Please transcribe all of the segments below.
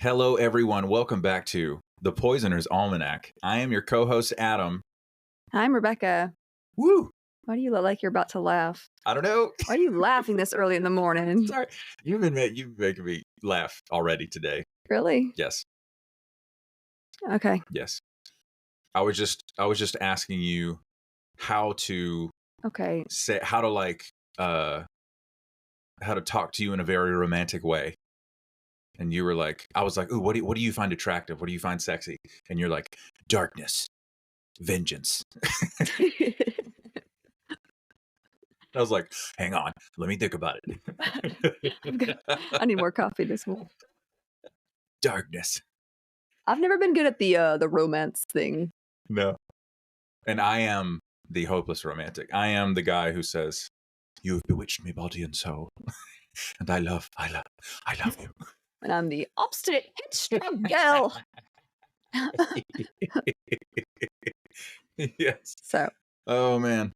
Hello, everyone. Welcome back to The Poisoner's Almanac. I am your co-host, Adam. I'm Rebecca. Woo! Why do you look like you're about to laugh? I don't know. Why are you laughing this early in the morning? Sorry. You've been making me laugh already today. Really? Yes. Okay. Yes. I was just asking you how to say how to talk to you in a very romantic way. And you were like, I was like, ooh, what do you find attractive? What do you find sexy? And you're like, darkness, vengeance. I was like, hang on, let me think about it. I need more coffee this morning. Darkness. I've never been good at the romance thing. No. And I am the hopeless romantic. I am the guy who says, you have bewitched me body and soul. And I love you. And I'm the obstinate, headstrong girl. Yes. So. Oh, man.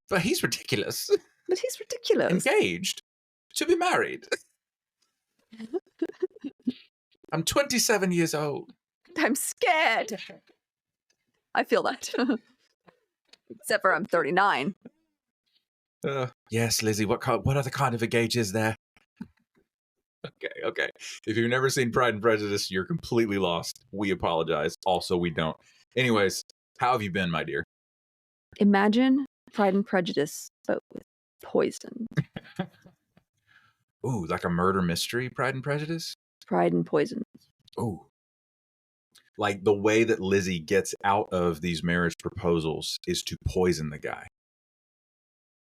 But he's ridiculous. But he's ridiculous. Engaged to be married. I'm 27 years old. I'm scared. I feel that. Except for I'm 39. Yes, Lizzie, what other kind of a gauge is there? Okay. If you've never seen Pride and Prejudice, you're completely lost. We apologize. Also, we don't. Anyways, how have you been, my dear? Imagine Pride and Prejudice, but with poison. Ooh, like a murder mystery, Pride and Prejudice? Pride and Poison. Ooh. Like the way that Lizzie gets out of these marriage proposals is to poison the guy.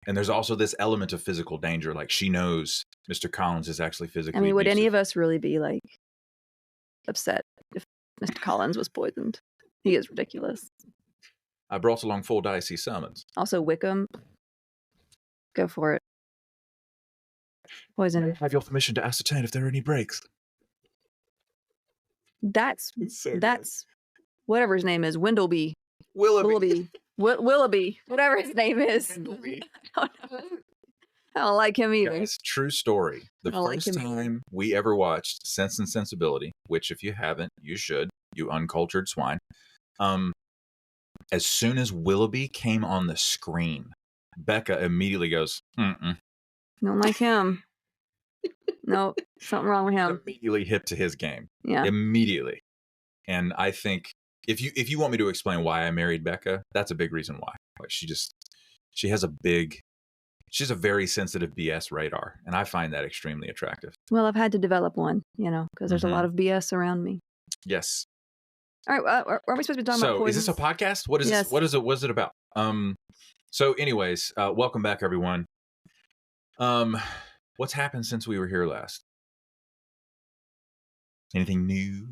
And there's also this element of physical danger. Like she knows Mr. Collins is actually physically would abusive. any of us really be like upset if Mr. Collins was poisoned? He is ridiculous. I brought along 4 dicey summons. Also, Wickham. Go for it. Poison. I have your permission to ascertain if there are any breaks. That's whatever his name is. Willoughby. Willoughby. Whatever his name is. I don't like him either. Guys, true story. The first time we ever watched Sense and Sensibility, which if you haven't, you should, you uncultured swine. As soon as Willoughby came on the screen, Becca immediately goes, mm-mm. Don't like him. No, something wrong with him. Immediately hip to his game. Yeah. Immediately. And I think if you want me to explain why I married Becca, that's a big reason why. Like she has a very sensitive BS radar, and I find that extremely attractive. Well, I've had to develop one, because there's a lot of BS around me. Yes. All right, are we supposed to be talking about poison? So, is this a podcast? What is this? What is it? What is it about? So, anyways, welcome back, everyone. What's happened since we were here last? Anything new?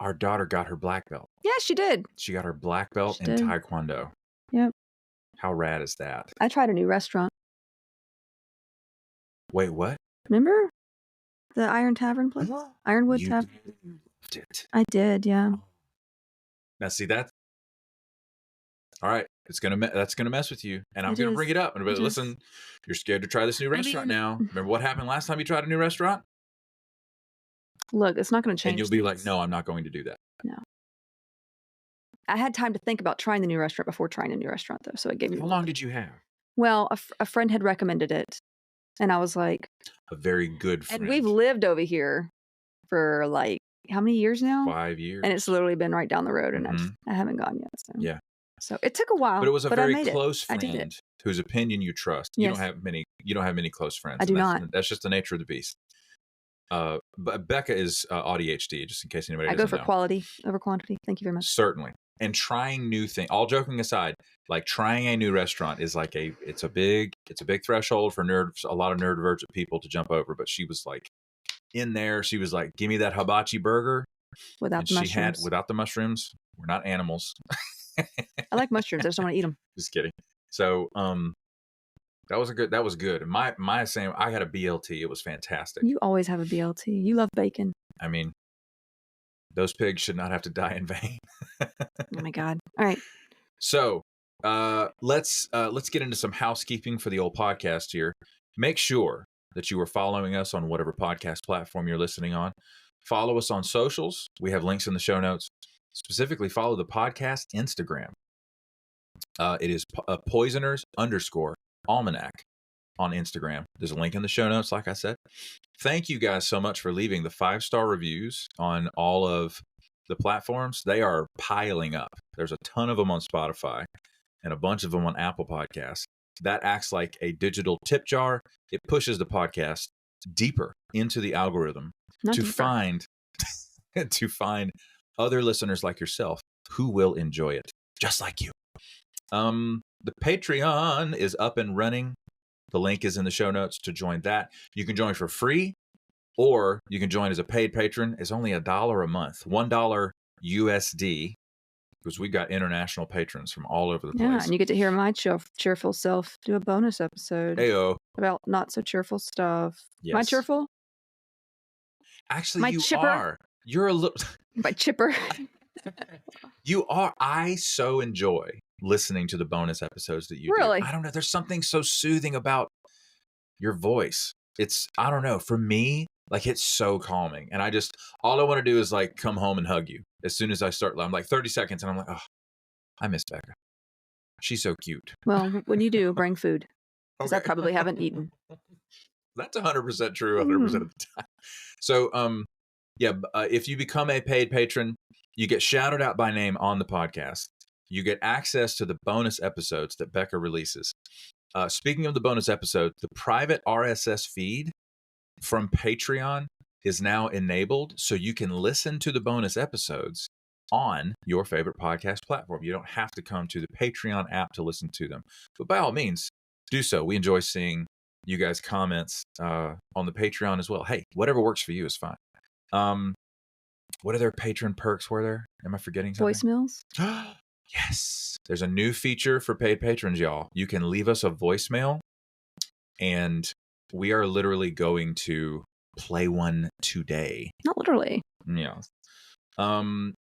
Our daughter got her black belt. Yeah, she did. She got her black belt in Taekwondo. Yep. How rad is that? I tried a new restaurant. Wait, what? Remember the Iron Tavern place? Ironwood Tavern. Loved it. I did, yeah. Now, see that? All right, that's gonna mess with you, and I'm gonna bring it up. And listen, you're scared to try this new restaurant now. Remember what happened last time you tried a new restaurant? Look, it's not going to change. And you'll be like, no, I'm not going to do that. No. I had time to think about trying the new restaurant before trying a new restaurant, though. So it gave me. How long did you have? Well, a friend had recommended it, and I was like, a very good friend. And we've lived over here for like how many years now? 5 years. And it's literally been right down the road, and I haven't gone yet. So. Yeah. So it took a while, but it was a very close friend whose opinion you trust. Yes. You don't have many close friends. I do not. That's just the nature of the beast. But Becca is ADHD, just in case anybody doesn't know. I go for quality over quantity. Thank you very much. Certainly. And trying new things, all joking aside, like trying a new restaurant is like it's a big threshold for a lot of neurodivergent people to jump over. But she was like in there, she was like, give me that hibachi burger. Without the mushrooms. Without the mushrooms. We're not animals. I like mushrooms. I just don't want to eat them. Just kidding. So, that was good. And my same, I had a BLT. It was fantastic. You always have a BLT. You love bacon. I mean, those pigs should not have to die in vain. Oh my God. All right. So, let's get into some housekeeping for the old podcast here. Make sure that you are following us on whatever podcast platform you're listening on. Follow us on socials. We have links in the show notes. Specifically, follow the podcast Instagram. It is poisoners_almanac on Instagram. There's a link in the show notes, like I said. Thank you guys so much for leaving the 5-star reviews on all of the platforms. They are piling up. There's a ton of them on Spotify and a bunch of them on Apple Podcasts. That acts like a digital tip jar. It pushes the podcast deeper into the algorithm find to find other listeners like yourself who will enjoy it just like you. The Patreon is up and running. The link is in the show notes to join that. You can join for free, or you can join as a paid patron. It's only $1 a month, $1 USD, because we've got international patrons from all over the place. Yeah, and you get to hear my cheerful self do a bonus episode about not so cheerful stuff. Yes. Am I cheerful? Actually, my you chipper? are. You're a little. My chipper. You are. I so enjoy listening to the bonus episodes that you really do. I don't know. There's something so soothing about your voice. It's, I don't know. For me, like, it's so calming. And all I want to do is like come home and hug you. As soon as I start, I'm like 30 seconds and I'm like, oh, I miss Becca. She's so cute. Well, when you do, bring food. Because I probably haven't eaten. That's 100% true 100% of the time. So, if you become a paid patron, you get shouted out by name on the podcast. You get access to the bonus episodes that Becca releases. Speaking of the bonus episode, the private RSS feed from Patreon is now enabled, so you can listen to the bonus episodes on your favorite podcast platform. You don't have to come to the Patreon app to listen to them. But by all means, do so. We enjoy seeing you guys' comments on the Patreon as well. Hey, whatever works for you is fine. What other patron perks were there? Am I forgetting something? Voicemails? Yes. There's a new feature for paid patrons, y'all. You can leave us a voicemail, and we are literally going to play one today. Not literally. Yeah.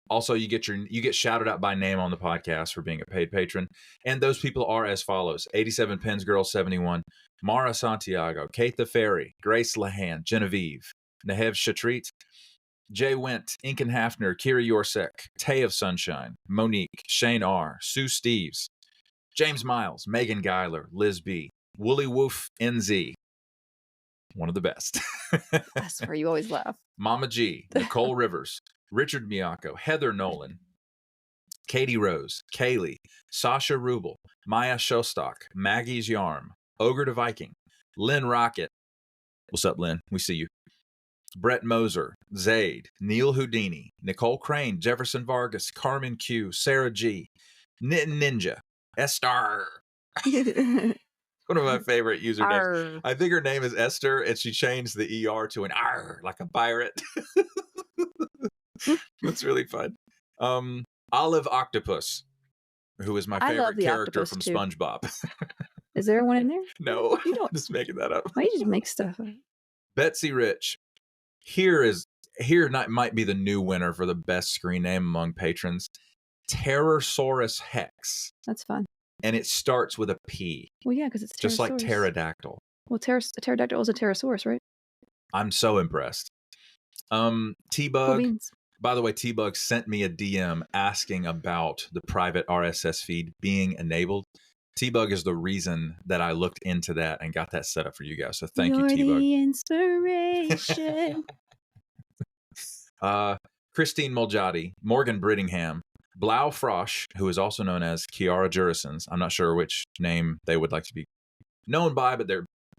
Also, you get shouted out by name on the podcast for being a paid patron. And those people are as follows: 87 Pens Girl 71, Mara Santiago, Kate the Fairy, Grace Lahan, Genevieve, Nehev Shatrit, Jay Went, Inken Hafner, Kira Yorsek, Tay of Sunshine, Monique, Shane R., Sue Steves, James Miles, Megan Geiler, Liz B., Wooly Woof NZ, one of the best. That's where you always laugh. Mama G, Nicole Rivers, Richard Miyako, Heather Nolan, Katie Rose, Kaylee, Sasha Rubel, Maya Shostak, Maggie's Yarm, Ogre the Viking, Lynn Rocket. What's up, Lynn? We see you. Brett Moser, Zaid, Neil Houdini, Nicole Crane, Jefferson Vargas, Carmen Q, Sarah G, Knitting Ninja, Esther. One of my favorite usernames. I think her name is Esther, and she changed the ER to an R, like a pirate. That's really fun. Olive Octopus, who is my favorite character from too. SpongeBob. Is there one in there? No, you don't. I'm just making that up. Why you just make stuff up? Betsy Rich. Here might be the new winner for the best screen name among patrons. Terrorsaurus Hex. That's fun. And it starts with a P. Well, yeah, because it's just like pterodactyl. Well, a pterodactyl is a pterosaurus, right? I'm so impressed. T-Bug. Cool. By the way, T-Bug sent me a DM asking about the private RSS feed being enabled. T-Bug is the reason that I looked into that and got that set up for you guys. So thank you, T-Bug. The inspiration. Christine Moljadi, Morgan Brittingham, Blau Frosch, who is also known as Kiara Jurisons. I'm not sure which name they would like to be known by, but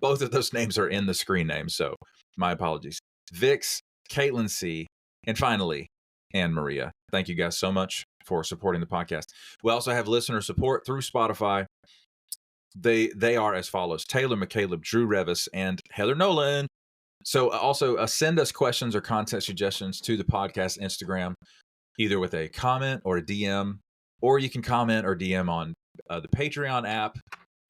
both of those names are in the screen name, so my apologies. Vix, Caitlin C., and finally, Anne Maria. Thank you guys so much for supporting the podcast. We also have listener support through Spotify. They are as follows: Taylor McCaleb, Drew Revis, and Heather Nolan. So also send us questions or content suggestions to the podcast Instagram, either with a comment or a DM, or you can comment or DM on the Patreon app.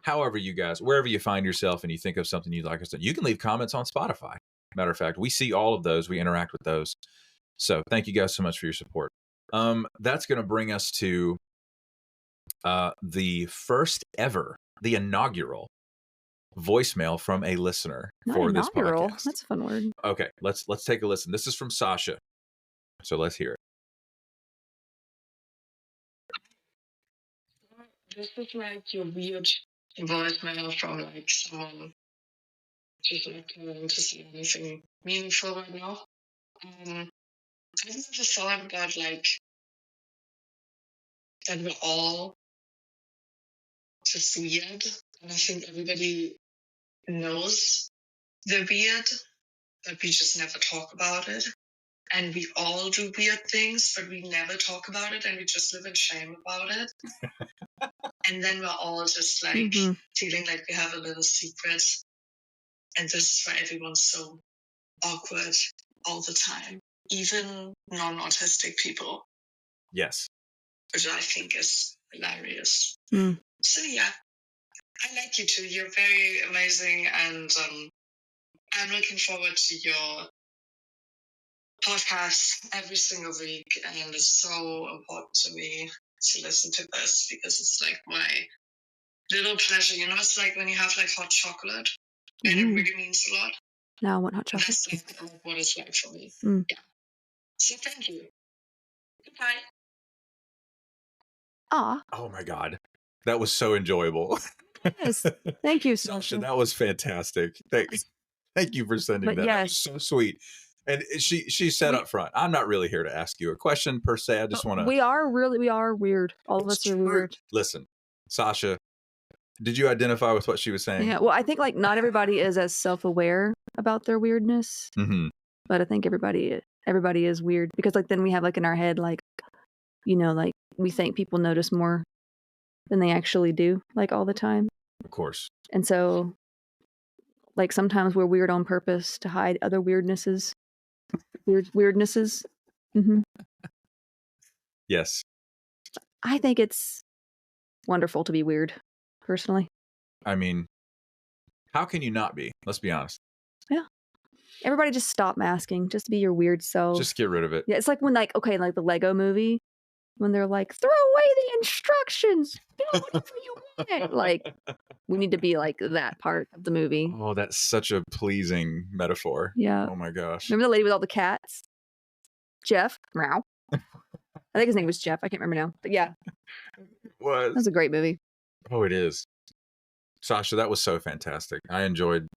However you guys, wherever you find yourself and you think of something you'd like us to, you can leave comments on Spotify. Matter of fact, we see all of those. We interact with those. So thank you guys so much for your support. That's going to bring us to the first ever, the inaugural voicemail from a listener Not for this inaugural. podcast. That's a fun word. Okay, let's take a listen. This is from Sasha. So let's hear it. This is like your weird voicemail from like someone just like to say anything meaningful right now. I just thought about like that we're all just weird, and I think everybody knows they're weird, but we just never talk about it. And we all do weird things, but we never talk about it, and we just live in shame about it. And then we're all just like feeling like we have a little secret. And this is why everyone's so awkward all the time, even non-autistic people. Yes. Which I think is hilarious. Mm. So yeah, I like you too. You're very amazing, and I'm looking forward to your podcast every single week, and it's so important to me to listen to this because it's like my little pleasure. You know, it's like when you have like hot chocolate, and it really means a lot. Now I want hot chocolate. That's like what it's like for me. Mm. Yeah. So thank you. Goodbye. Ah. Oh my God. That was so enjoyable. Yes. Thank you, Sasha. Sasha. That was fantastic. Thank you for sending But that. yes. That was so sweet. And she said up front, I'm not really here to ask you a question per se. I just want to. We are weird. All of us are weird. Listen, Sasha, did you identify with what she was saying? Yeah. Well, I think like not everybody is as self-aware about their weirdness, but I think everybody is weird because like then we have like in our head like, you know, like we think people notice more than they actually do, like all the time. Of course. And so, like sometimes we're weird on purpose to hide other weirdnesses. Weirdnesses. Yes. I think it's wonderful to be weird, personally. I mean, how can you not be? Let's be honest. Yeah. Everybody just stop masking. Just be your weird self. Just get rid of it. Yeah, it's like when like, okay, like the Lego movie, when they're like, throw away the instructions. Build whatever you want. Like, we need to be like that part of the movie. Oh, that's such a pleasing metaphor. Yeah. Oh my gosh. Remember the lady with all the cats? Jeff? Meow. I think his name was Jeff. I can't remember now. But yeah. That was a great movie. Oh, it is. Sasha, that was so fantastic. I enjoyed.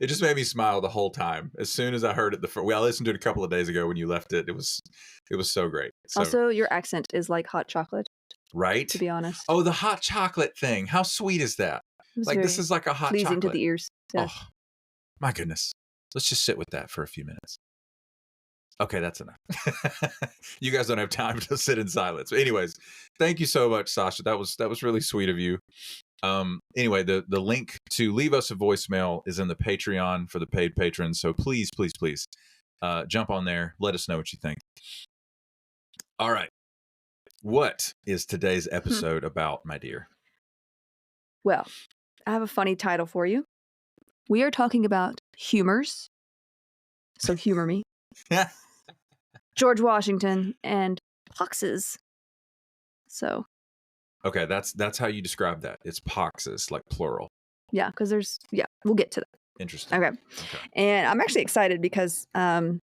It just made me smile the whole time. As soon as I heard it, I listened to it a couple of days ago when you left it. It was so great. So, also, your accent is like hot chocolate. Right? To be honest. Oh, the hot chocolate thing. How sweet is that? Like this is like a hot pleasing chocolate. to the ears. Yeah. Oh, my goodness. Let's just sit with that for a few minutes. Okay, that's enough. You guys don't have time to sit in silence. But anyways, thank you so much, Sasha. That was really sweet of you. Anyway, the link to leave us a voicemail is in the Patreon for the paid patrons. So please jump on there. Let us know what you think. All right. What is today's episode about, my dear? Well, I have a funny title for you. We are talking about humors. So humor me. George Washington and poxes. So. Okay, that's how you describe that. It's poxes, like plural. Yeah, because we'll get to that. Interesting. Okay. And I'm actually excited because I've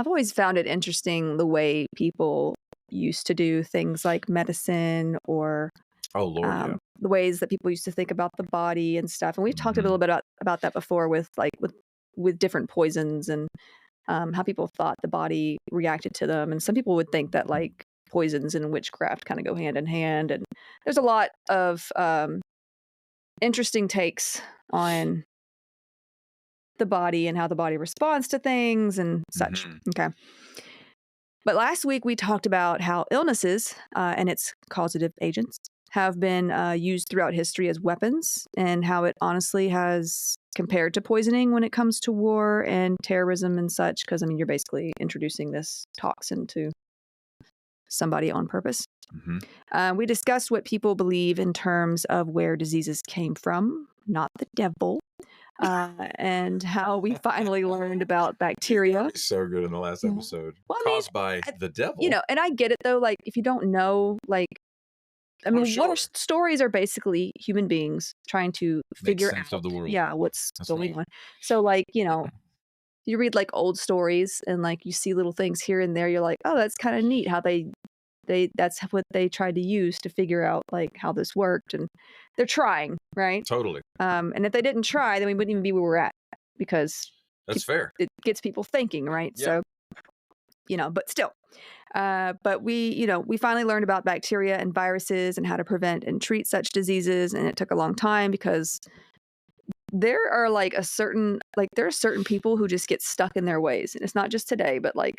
always found it interesting the way people used to do things like medicine or the ways that people used to think about the body and stuff. And we've talked a little bit about that before with different poisons and how people thought the body reacted to them. And some people would think that like poisons and witchcraft kind of go hand in hand. And there's a lot of interesting takes on the body and how the body responds to things and such. Okay. But last week we talked about how illnesses and its causative agents have been used throughout history as weapons and how it honestly has compared to poisoning when it comes to war and terrorism and such. Because, I mean, you're basically introducing this toxin to somebody on purpose. We discussed what people believe in terms of where diseases came from, not the devil. And how we finally learned about bacteria. So good in the last episode. Well, caused by the devil. You know, and I get it though, like if you don't know like I mean, stories are basically human beings trying to figure sense of the world. What's going on. So like, you read like old stories and like you see little things here and there. You're like, oh, that's kind of neat how that's what they tried to use to figure out like how this worked. And they're trying, right? Totally. And if they didn't try, then we wouldn't even be where we're at, because that's fair. It gets people thinking, right? Yeah. So, but still. But we finally learned about bacteria and viruses and how to prevent and treat such diseases. And it took a long time because there are there are certain people who just get stuck in their ways. And it's not just today, but like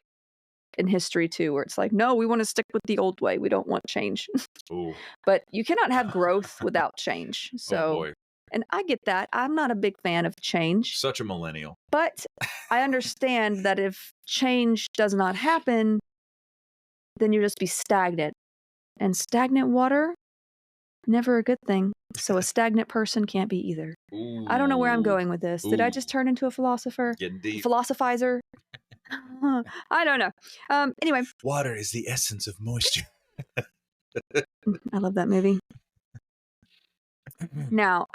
in history too, where it's like, no, we want to stick with the old way. We don't want change. Ooh. But you cannot have growth without change. So, oh boy. And I get that. I'm not a big fan of change. Such a millennial. But I understand that if change does not happen, then you'll just be stagnant. And stagnant water, never a good thing. So a stagnant person can't be either. Ooh. I don't know where I'm going with this. Did I just turn into a philosopher? Getting deep. Philosophizer? I don't know. Anyway. Water is the essence of moisture. I love that movie. Now,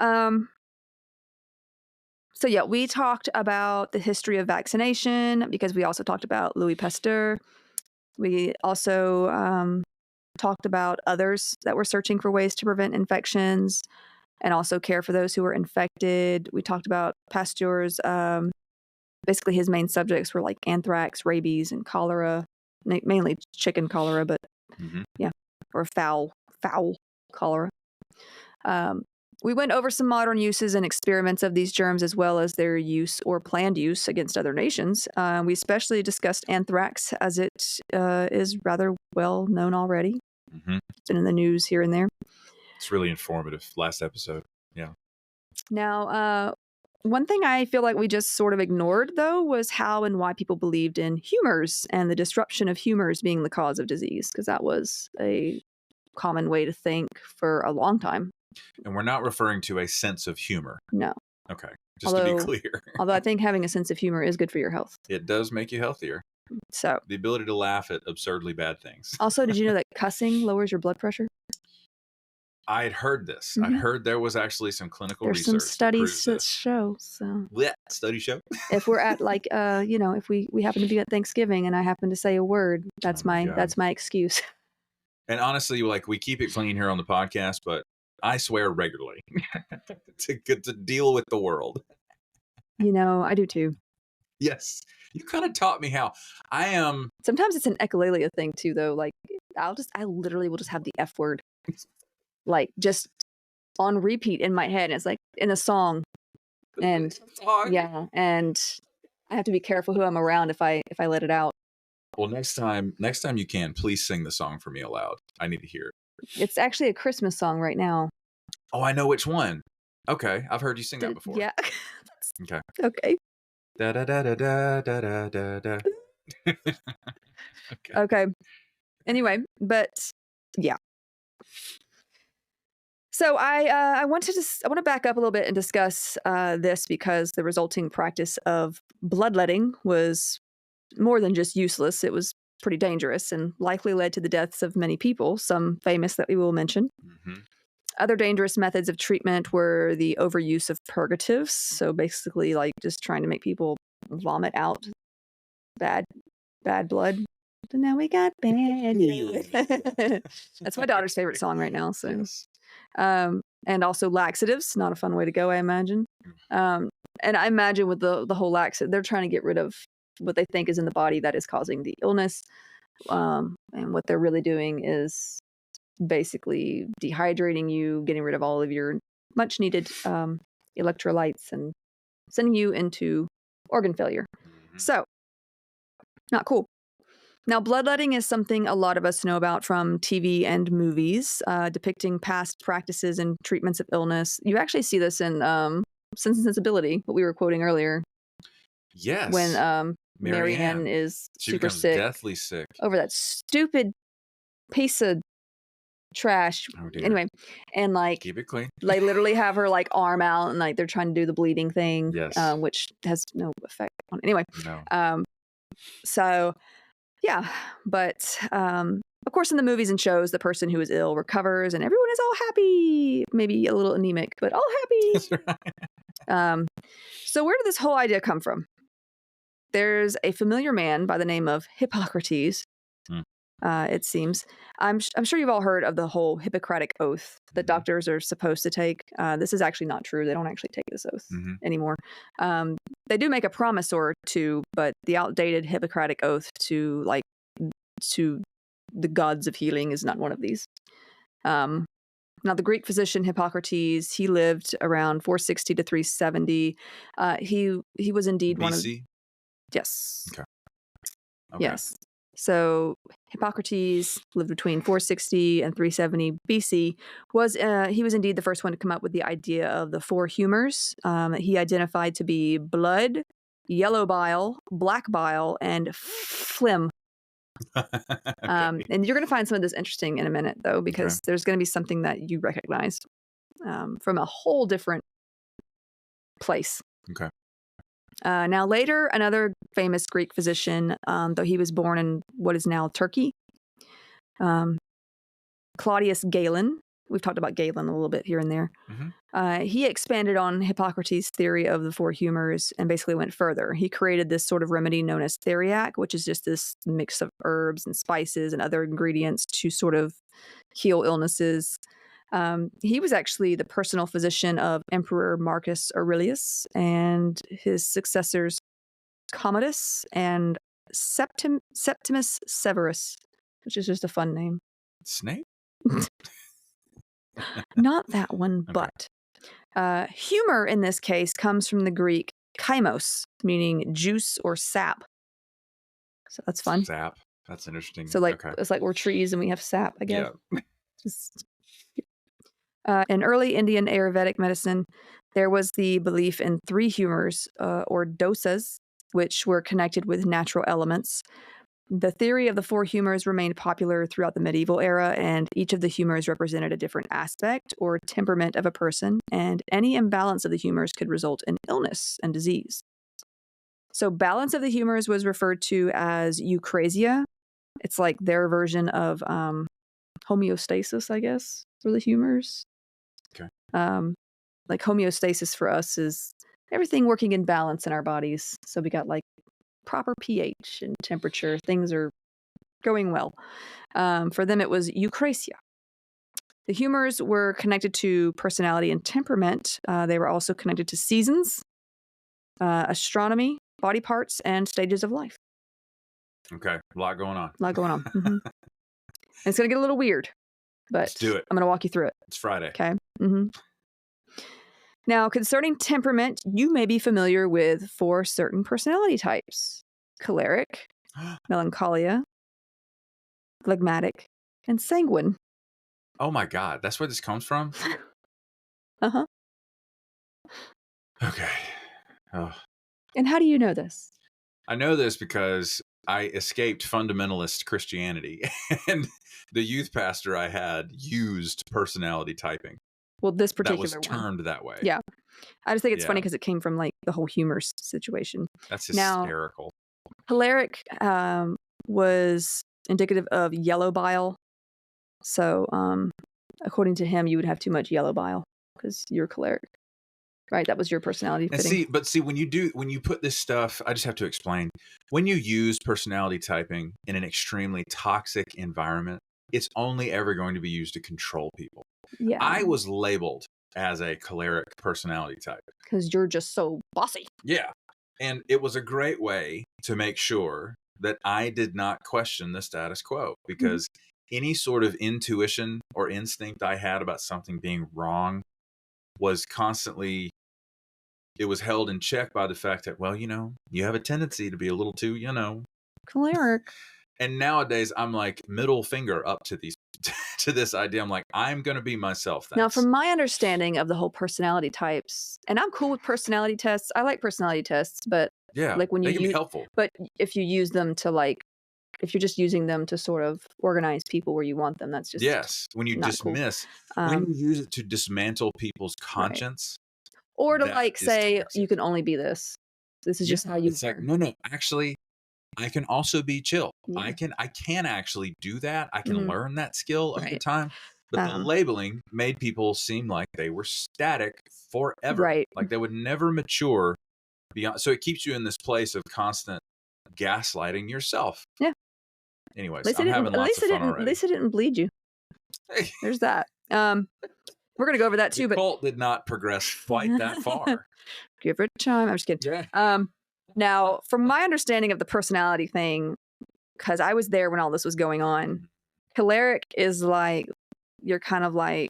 so yeah, we talked about the history of vaccination because we also talked about Louis Pasteur. We also talked about others that were searching for ways to prevent infections and also care for those who were infected. We talked about Pasteur's, basically his main subjects were like anthrax, rabies, and cholera, mainly chicken cholera, but yeah, or fowl cholera. We went over some modern uses and experiments of these germs, as well as their use or planned use against other nations. We especially discussed anthrax, as it is rather well known already. It's been in the news here and there. It's really informative. Last episode. Yeah. Now, one thing I feel like we just sort of ignored, though, was how and why people believed in humors and the disruption of humors being the cause of disease, because that was a common way to think for a long time. And we're not referring to a sense of humor. No. Okay. Just to be clear. Although I think having a sense of humor is good for your health. It does make you healthier. So the ability to laugh at absurdly bad things. Also, did you know that cussing lowers your blood pressure? I had heard this. I heard there was actually some clinical research. There's some studies that show. So study show. If we're at like if we happen to be at Thanksgiving and I happen to say a word, that's my excuse. And honestly, like, we keep it clean here on the podcast, but I swear regularly to deal with the world. I do too. Yes. You kind of taught me how. I am. Sometimes it's an echolalia thing too, though. Like I literally will just have the F word, like just on repeat in my head. And it's like in a song, and yeah, and I have to be careful who I'm around if I let it out. Well, next time you can, please sing the song for me aloud. I need to hear it. It's actually a Christmas song right now. Oh, I know which one. Okay, I've heard you sing that before. Yeah. Okay. Okay. Da da da da da da da da. Okay. Anyway, but yeah. So I want to back up a little bit and discuss this, because the resulting practice of bloodletting was more than just useless. It was pretty dangerous and likely led to the deaths of many people, some famous that we will mention. Other dangerous methods of treatment were the overuse of purgatives. So basically like just trying to make people vomit out bad blood. So now we got bad blood. That's my daughter's favorite song right now. So, yes. And also laxatives, not a fun way to go, I imagine. And I imagine with the whole laxative, they're trying to get rid of what they think is in the body that is causing the illness. And what they're really doing is basically dehydrating you, getting rid of all of your much needed electrolytes, and sending you into organ failure. So, not cool. Now, bloodletting is something a lot of us know about from TV and movies, depicting past practices and treatments of illness. You actually see this in Sense and Sensibility, what we were quoting earlier. Yes. When Mary Ann is super sick, deathly sick, over that stupid piece of trash. Oh, dear. Anyway, and like keep it clean. They literally have her like arm out, and like they're trying to do the bleeding thing, yes. Which has no effect on it. Anyway. No. So yeah, but Of course, in the movies and shows, the person who is ill recovers and everyone is all happy, maybe a little anemic, but all happy. That's right. So where did this whole idea come from? There's a familiar man by the name of Hippocrates, it seems. I'm sure you've all heard of the whole Hippocratic oath that doctors are supposed to take. This is actually not true. They don't actually take this oath anymore. They do make a promise or two, but the outdated Hippocratic oath to the gods of healing is not one of these. Now, the Greek physician Hippocrates, he lived around 460 to 370. He was indeed BC? one of... Yes. Okay. Yes. So Hippocrates lived between 460 and 370 BC. He was indeed the first one to come up with the idea of the four humors that he identified to be blood, yellow bile, black bile, and phlegm. And you're going to find some of this interesting in a minute, though, because there's going to be something that you recognize from a whole different place. Okay. Now, later, another famous Greek physician, though he was born in what is now Turkey, Claudius Galen. We've talked about Galen a little bit here and there. He expanded on Hippocrates' theory of the four humors and basically went further. He created this sort of remedy known as theriac, which is just this mix of herbs and spices and other ingredients to sort of heal illnesses. He was actually the personal physician of Emperor Marcus Aurelius and his successors Commodus and Septimus Severus, which is just a fun name. Snape? Not that one, but humor in this case comes from the Greek chymos, meaning juice or sap. So that's fun. Sap. That's interesting. So it's like we're trees and we have sap, I guess. Yeah. In early Indian Ayurvedic medicine, there was the belief in three humors, or dosas, which were connected with natural elements. The theory of the four humors remained popular throughout the medieval era, and each of the humors represented a different aspect or temperament of a person, and any imbalance of the humors could result in illness and disease. So balance of the humors was referred to as eucrasia. It's like their version of homeostasis, I guess, for the humors. Okay. Like homeostasis for us is everything working in balance in our bodies. So we got like proper pH and temperature. Things are going well. For them, it was eucrasia. The humors were connected to personality and temperament. They were also connected to seasons, astronomy, body parts, and stages of life. Okay. A lot going on. And it's going to get a little weird, but let's do it. I'm going to walk you through it. It's Friday. Okay. Now, concerning temperament, you may be familiar with four certain personality types: choleric, melancholia, phlegmatic, and sanguine. Oh my God. That's where this comes from? Uh-huh. Okay. Oh. And how do you know this? I know this because I escaped fundamentalist Christianity, and the youth pastor I had used personality typing. Well, this particular that was one. termed that way. Yeah. I just think it's funny because it came from like the whole humors situation. That's hysterical. Now, choleric was indicative of yellow bile. So, according to him, you would have too much yellow bile because you're choleric. Right, that was your personality fitting. See, when you put this stuff, I just have to explain. When you use personality typing in an extremely toxic environment, it's only ever going to be used to control people. Yeah. I was labeled as a choleric personality type. Because you're just so bossy. Yeah. And it was a great way to make sure that I did not question the status quo, because any sort of intuition or instinct I had about something being wrong was constantly, it was held in check by the fact that, well, you have a tendency to be a little too, choleric. And nowadays I'm like middle finger up to this idea. I'm like, I'm going to be myself. Thanks. Now, from my understanding of the whole personality types, and I'm cool with personality tests. I like personality tests, but like when they can be helpful. But if you use them to if you're just using them to sort of organize people where you want them, that's just when you dismiss, cool. When you use it to dismantle people's conscience, or to say you can only be this. This is just how you. It's like no. Actually, I can also be chill. Yeah. I can actually do that. I can learn that skill over time. But the labeling made people seem like they were static forever. Right. Like they would never mature beyond. So it keeps you in this place of constant gaslighting yourself. Yeah. Anyways, I'm having lots of fun already. At least it didn't bleed you. There's that. We're going to go over that too. The cult did not progress quite that far. Give it time. I'm just kidding. Yeah. Now, from my understanding of the personality thing, because I was there when all this was going on, choleric is like, you're kind of like,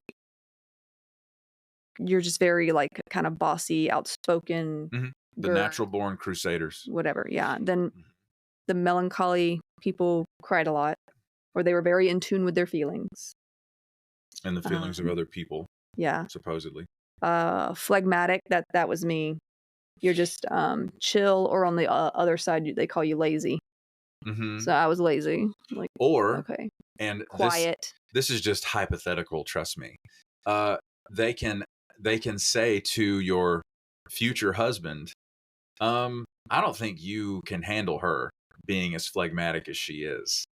you're just very like kind of bossy, outspoken. The natural born crusaders. Whatever. Yeah. Then the melancholy people cried a lot, or they were very in tune with their feelings. And the feelings of other people. Yeah. Supposedly. Phlegmatic, that was me. You're just chill, or on the other side, they call you lazy. So I was lazy. Like, okay. And quiet. This is just hypothetical, trust me. They can say to your future husband, I don't think you can handle her being as phlegmatic as she is.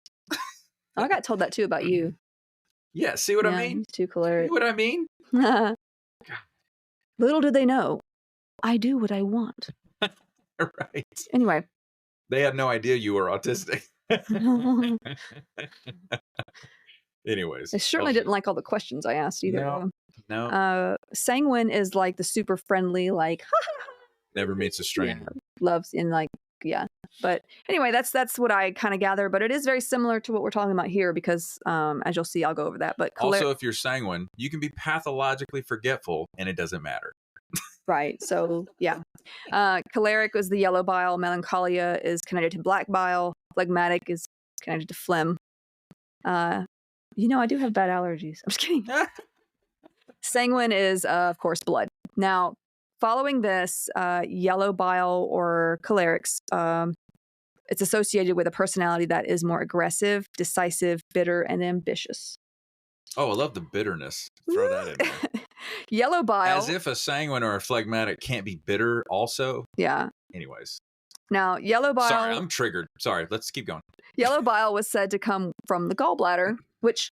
I got told that too about you. Yeah, see what I mean? He's too choleric. See what I mean? Little do they know, I do what I want. Right. Anyway. They had no idea you were autistic. Anyways. They certainly didn't like all the questions I asked either. No. Sanguine is like the super friendly, like never meets a stranger. Yeah, loves in like, yeah. But anyway, that's what I kind of gather. But it is very similar to what we're talking about here because, as you'll see, I'll go over that. But also, if you're sanguine, you can be pathologically forgetful, and it doesn't matter. Right. So yeah, choleric is the yellow bile. Melancholia is connected to black bile. Phlegmatic is connected to phlegm. I do have bad allergies. I'm just kidding. Sanguine is, of course, blood. Now, following this, yellow bile or cholerics, it's associated with a personality that is more aggressive, decisive, bitter, and ambitious. Oh, I love the bitterness. Throw that in there. Yellow bile. As if a sanguine or a phlegmatic can't be bitter also. Yeah. Anyways. Now, yellow bile. Sorry, I'm triggered. Sorry, let's keep going. Yellow bile was said to come from the gallbladder, which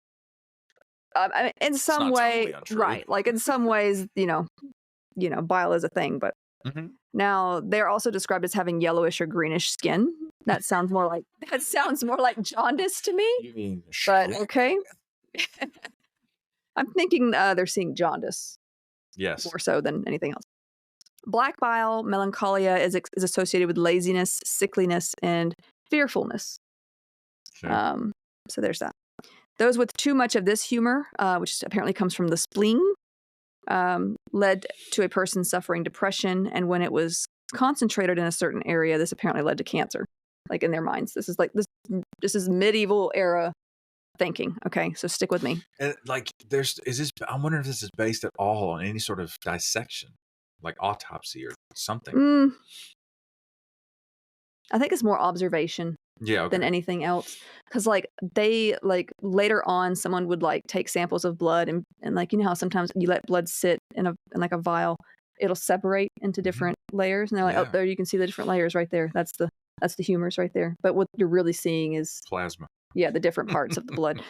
in some way, totally right. Like in some ways, bile is a thing, but now they're also described as having yellowish or greenish skin. That sounds more like jaundice to me. You mean but okay. I'm thinking they're seeing jaundice. Yes. More so than anything else. Black bile, melancholia is associated with laziness, sickliness, and fearfulness. Sure. So there's that. Those with too much of this humor, which apparently comes from the spleen, led to a person suffering depression. And when it was concentrated in a certain area, this apparently led to cancer, like in their minds. This is medieval era thinking. Okay, so stick with me. And I'm wondering if this is based at all on any sort of dissection, like autopsy or something. I think it's more observation. Yeah, okay. Than anything else, because they later on someone would take samples of blood and how sometimes you let blood sit in a vial, it'll separate into different layers, and they're like, oh, there you can see the different layers right there. That's the humors right there. But what you're really seeing is plasma. Yeah, the different parts of the blood.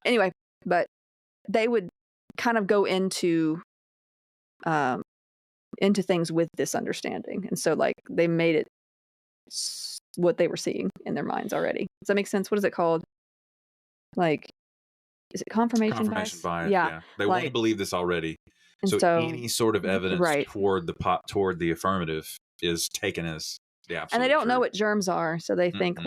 Anyway, but they would kind of go into things with this understanding, and so they made it what they were seeing in their minds already. Does that make sense? What is it called? Is it confirmation bias? Yeah. They want to believe this already. So any sort of evidence toward the affirmative is taken as the absolute And they don't truth. know what germs are, so they think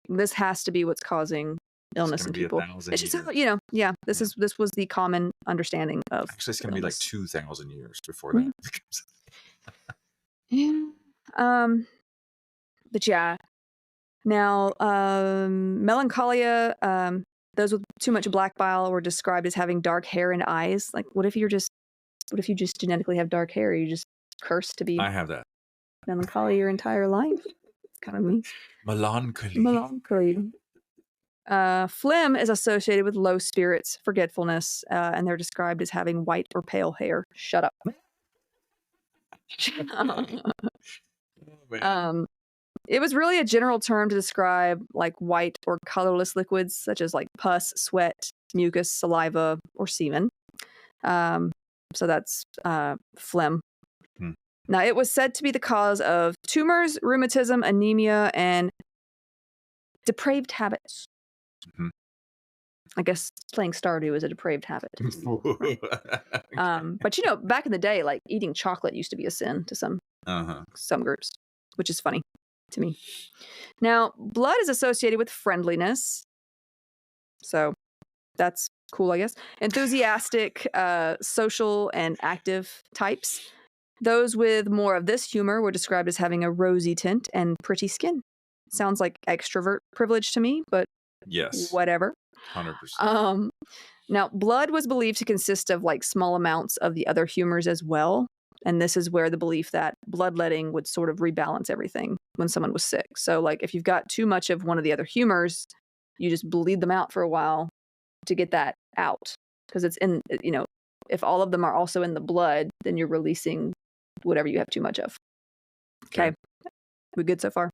this has to be what's causing illness in people. It's just this was the common understanding of. Actually, it's going to be 2,000 years before that. Yeah. But yeah, now melancholia, those with too much black bile were described as having dark hair and eyes. What if you just genetically have dark hair? Are you just cursed to be? I have that. Melancholy your entire life. It's kind of me. Melancholy. Phlegm is associated with low spirits, forgetfulness, and they're described as having white or pale hair. Shut up. It was really a general term to describe like white or colorless liquids such as like pus, sweat, mucus, saliva, or semen. So that's phlegm. Now, it was said to be the cause of tumors, rheumatism, anemia, and depraved habits. I guess playing Stardew is a depraved habit. Right. But you know, back in the day, like eating chocolate used to be a sin to some groups, which is funny to me. Now, blood is associated with friendliness, so that's cool, I guess. Enthusiastic, social, and active types. Those with more of this humor were described as having a rosy tint and pretty skin. Sounds like extrovert privilege to me, but yes, whatever. 100%. Now, blood was believed to consist of like small amounts of the other humors as well. And this is where the belief that bloodletting would sort of rebalance everything when someone was sick. So like if you've got too much of one of the other humors, you just bleed them out for a while to get that out. Because it's in, you know, if all of them are also in the blood, then you're releasing whatever you have too much of. Okay. We good so far?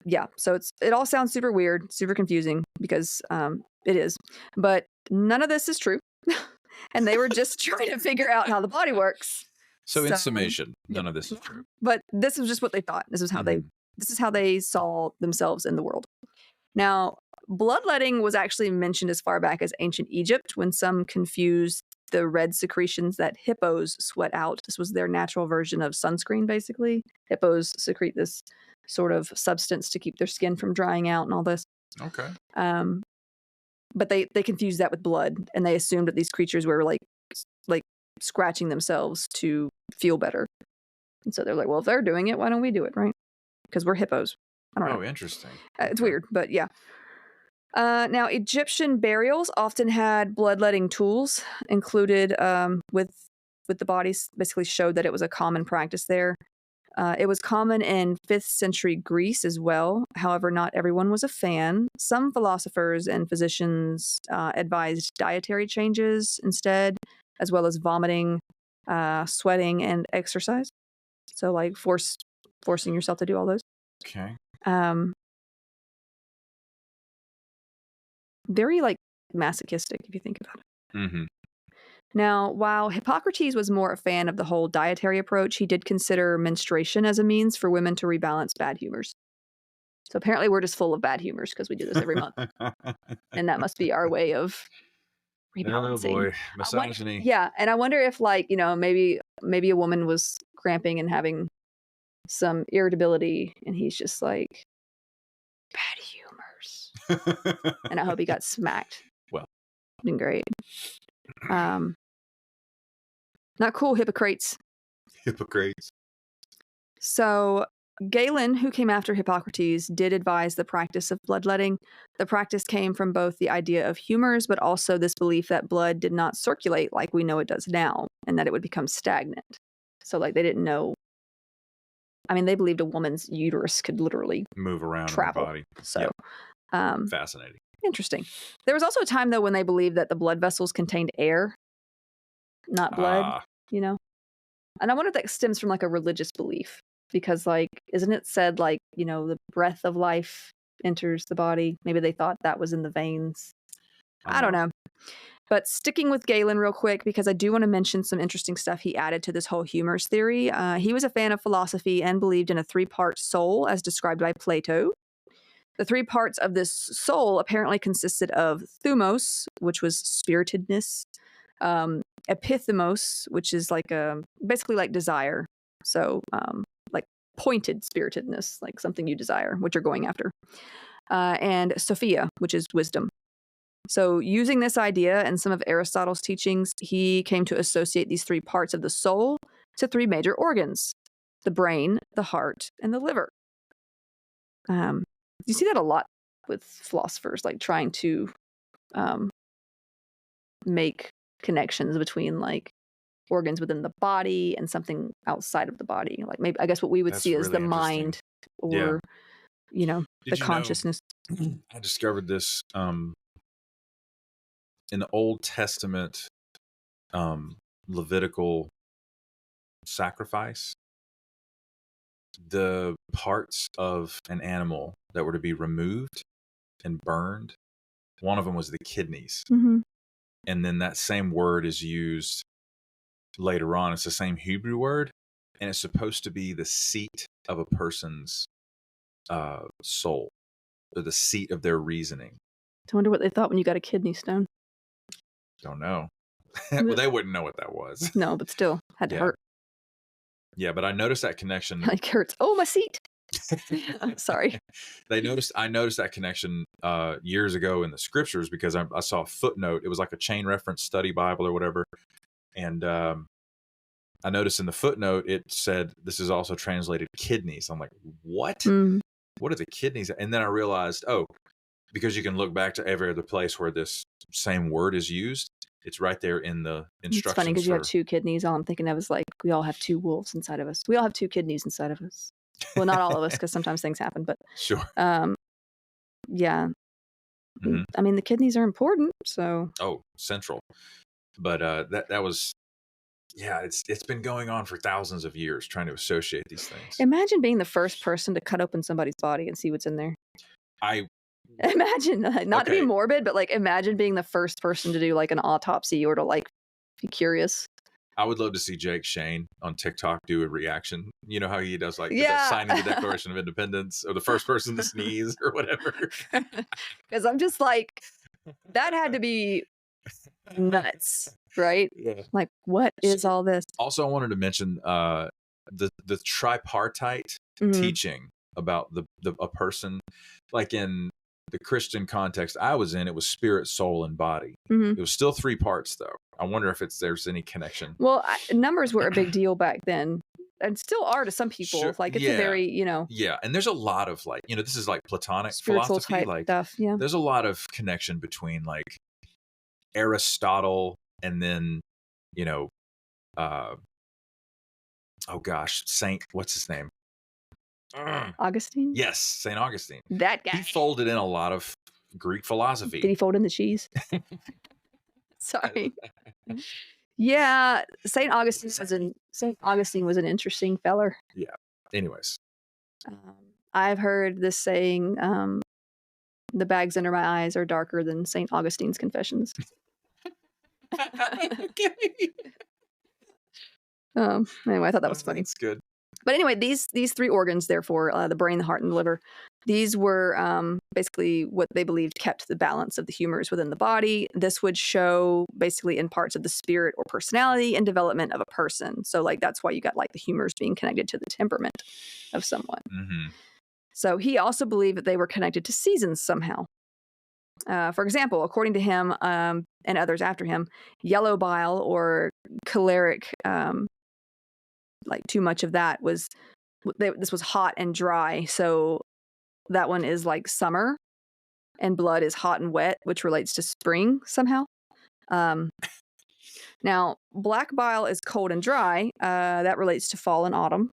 Yeah, so it all sounds super weird, super confusing because it is. But none of this is true. And they were just trying to figure out how the body works. So in summation, none of this is true. But this was just what they thought. This is how they saw themselves in the world. Now, bloodletting was actually mentioned as far back as ancient Egypt when some confused the red secretions that hippos sweat out. This was their natural version of sunscreen, basically. Hippos secrete this sort of substance to keep their skin from drying out and all this. Okay. But they confused that with blood, and they assumed that these creatures were like scratching themselves to feel better. And so they're like, well, if they're doing it, why don't we do it, right? Because we're hippos. I don't know. Oh, interesting. It's weird, but yeah. Now, Egyptian burials often had bloodletting tools included with the bodies, basically showed that it was a common practice there. It was common in 5th century Greece as well. However, not everyone was a fan. Some philosophers and physicians advised dietary changes instead, as well as vomiting, sweating, and exercise. So, like, forcing yourself to do all those. Okay. Very, like, masochistic, if you think about it. Now, while Hippocrates was more a fan of the whole dietary approach, he did consider menstruation as a means for women to rebalance bad humors. So apparently we're just full of bad humors because we do this every month. And that must be our way of rebalancing. Oh boy, misogyny. Yeah, and I wonder if, like, you know, maybe a woman was cramping and having some irritability, and he's just like, bad humors. And I hope he got smacked. Well. Been great. Not cool, Hippocrates. So Galen, who came after Hippocrates, did advise the practice of bloodletting. The practice came from both the idea of humors, but also this belief that blood did not circulate like we know it does now, and that it would become stagnant. So, like, they didn't know. I mean, they believed a woman's uterus could literally move around travel. in the body. So, fascinating. Interesting. There was also a time, though, when they believed that the blood vessels contained air, not blood, you know? And I wonder if that stems from, like, a religious belief. Because, like, isn't it said, like, you know, the breath of life enters the body? Maybe they thought that was in the veins. I don't know. But sticking with Galen real quick, because I do want to mention some interesting stuff he added to this whole humors theory. He was a fan of philosophy and believed in a 3-part soul as described by Plato. The 3 parts of this soul apparently consisted of thumos, which was spiritedness, epithumos, which is like basically like desire. So, like pointed spiritedness, like something you desire, what you're going after. And Sophia, which is wisdom. So using this idea and some of Aristotle's teachings, he came to associate these 3 parts of the soul to 3 major organs: the brain, the heart, and the liver. You see that a lot with philosophers, like trying to make connections between like organs within the body and something outside of the body. Like maybe, I guess what we would see as the mind or, you know, the consciousness. I discovered this in the Old Testament Levitical sacrifice. the parts of an animal that were to be removed and burned, one of them was the kidneys. Mm-hmm. And then that same word is used later on. It's the same Hebrew word, and it's supposed to be the seat of a person's soul, or the seat of their reasoning. I wonder what they thought when you got a kidney stone. Don't know. Well, they wouldn't know what that was. No, but still, had to hurt. Yeah, but I noticed that connection. Like hurts. Oh, my seat. Sorry. I noticed that connection years ago in the scriptures, because I saw a footnote. It was like a chain reference study Bible or whatever. And I noticed in the footnote, it said, this is also translated kidneys. I'm like, what? Mm. What are the kidneys? And then I realized, oh, because you can look back to every other place where this same word is used. It's right there in the instructions. It's funny because you have two kidneys. All I'm thinking of is like, we all have two wolves inside of us. We all have two kidneys inside of us. Well, not all of us, because sometimes things happen, but sure. Yeah. Mm-hmm. I mean, the kidneys are important, so. Oh, central. But that was, yeah, it's been going on for thousands of years, trying to associate these things. Imagine being the first person to cut open somebody's body and see what's in there. Imagine, not to be morbid, but like imagine being the first person to do like an autopsy or to like be curious. I would love to see Jake Shane on TikTok do a reaction. You know how he does like signing the Declaration of Independence, or the first person to sneeze or whatever. Because I'm just like, that had to be nuts, right? Yeah. Like, what is all this? Also, I wanted to mention the tripartite teaching about a person, like in the Christian context I was in, it was spirit, soul, and body. It was still 3 parts, though. I wonder if there's any connection. Well, numbers were a big deal back then, and still are to some people. Sure. Like, it's a very, Yeah, and there's a lot of like, this is like Platonic spiritual philosophy. Type like stuff, yeah. There's a lot of connection between like Aristotle and then, oh gosh, what's his name? Augustine? Yes, St. Augustine. That guy. He folded in a lot of Greek philosophy. Did he fold in the cheese? Sorry. Yeah, St. Augustine was an interesting feller. Yeah. Anyways. I've heard this saying, the bags under my eyes are darker than St. Augustine's confessions. Anyway, I thought that was funny. That's good. But anyway, these 3 organs, therefore, the brain, the heart, and the liver, these were basically what they believed kept the balance of the humors within the body. This would show basically in parts of the spirit or personality and development of a person. So like that's why you got like the humors being connected to the temperament of someone. Mm-hmm. So he also believed that they were connected to seasons somehow. For example, according to him and others after him, yellow bile or choleric, like too much of that this was hot and dry. So that one is like summer, and blood is hot and wet, which relates to spring somehow. Now, black bile is cold and dry. That relates to fall and autumn.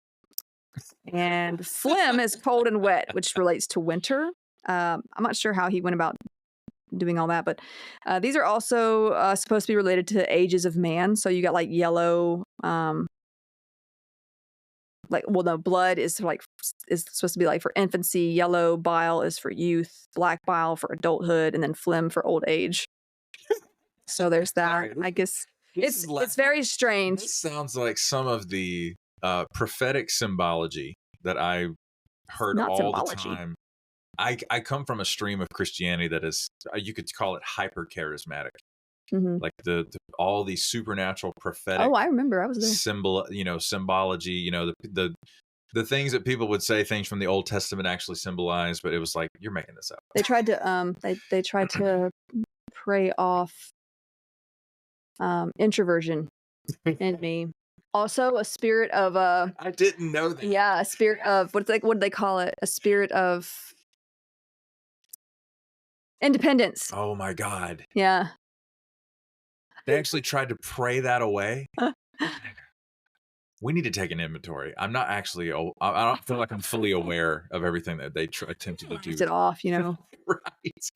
And phlegm is cold and wet, which relates to winter. I'm not sure how he went about doing all that, but these are also supposed to be related to ages of man. So you got like yellow, blood is supposed to be like for infancy, yellow bile is for youth, black bile for adulthood, and then phlegm for old age. So there's that. Sorry, I guess it's very strange. This sounds like some of the prophetic symbology that I heard the time. I come from a stream of Christianity that is, you could call it hyper charismatic. Mm-hmm. Like all these supernatural prophetic. Oh, I remember. I was there. Symbology. The things that people would say things from the Old Testament actually symbolize, but it was like, you're making this up. They tried to they tried to prey off introversion in me. Also, a spirit of I didn't know that. Yeah, a spirit of what do they call it? A spirit of independence. Oh my God. Yeah. They actually tried to pray that away. We need to take an inventory. I'm not actually. I don't feel like I'm fully aware of everything that they attempted to do. It off, Right.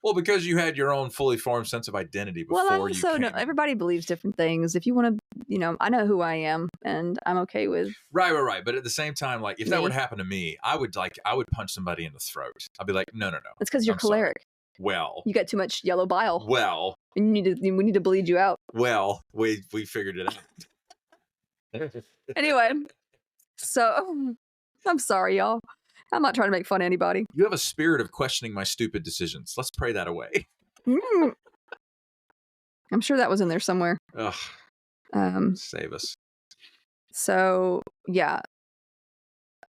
Well, because you had your own fully formed sense of identity before you came. No, everybody believes different things. If you want to, I know who I am, and I'm okay with. Right. But at the same time, like if that were to happen to me, I would punch somebody in the throat. I'd be like, no. It's because you're choleric. Sorry. Well, you got too much yellow bile. Well, and we need to bleed you out. Well, we figured it out. Anyway, so I'm sorry, y'all. I'm not trying to make fun of anybody. You have a spirit of questioning my stupid decisions. Let's pray that away. I'm sure that was in there somewhere. Ugh. Save us. So, yeah.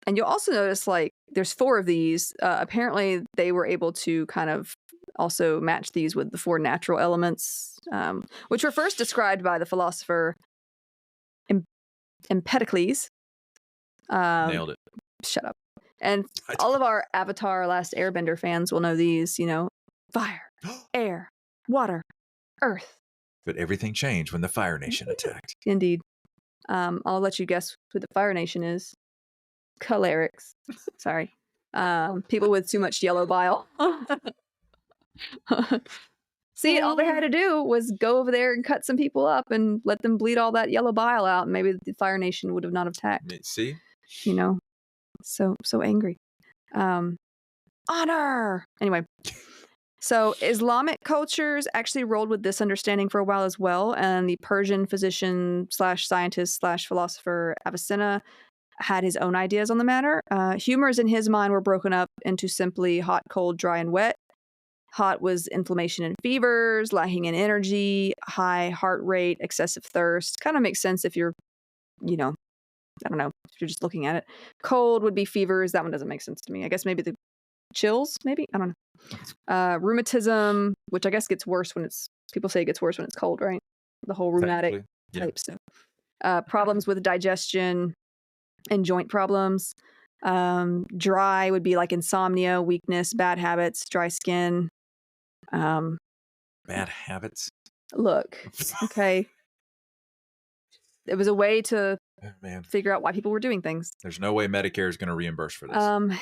And you'll also notice, like, there's 4 of these. Apparently, they were able to kind of also match these with the 4 natural elements, which were first described by the philosopher Empedocles. Nailed it. Shut up. And all of our Avatar Last Airbender fans will know these, fire, air, water, earth. But everything changed when the Fire Nation attacked. Indeed. I'll let you guess who the Fire Nation is. Cholerics. Sorry. People with too much yellow bile. See, all they had to do was go over there and cut some people up and let them bleed all that yellow bile out, and maybe the Fire Nation would have not attacked. See? So angry. Honor! Anyway. So Islamic cultures actually rolled with this understanding for a while as well, and the Persian physician / scientist / philosopher Avicenna had his own ideas on the matter. Humors in his mind were broken up into simply hot, cold, dry, and wet. Hot was inflammation and fevers, lacking in energy, high heart rate, excessive thirst. Kind of makes sense if you're, I don't know, if you're just looking at it. Cold would be fevers. That one doesn't make sense to me. I guess maybe the chills, maybe? I don't know. Rheumatism, which I guess gets worse people say it gets worse when it's cold, right? The whole rheumatic type stuff. Problems with digestion and joint problems. Dry would be like insomnia, weakness, bad habits, dry skin. Bad habits? Look, okay. It was a way to figure out why people were doing things. There's no way Medicare is going to reimburse for this.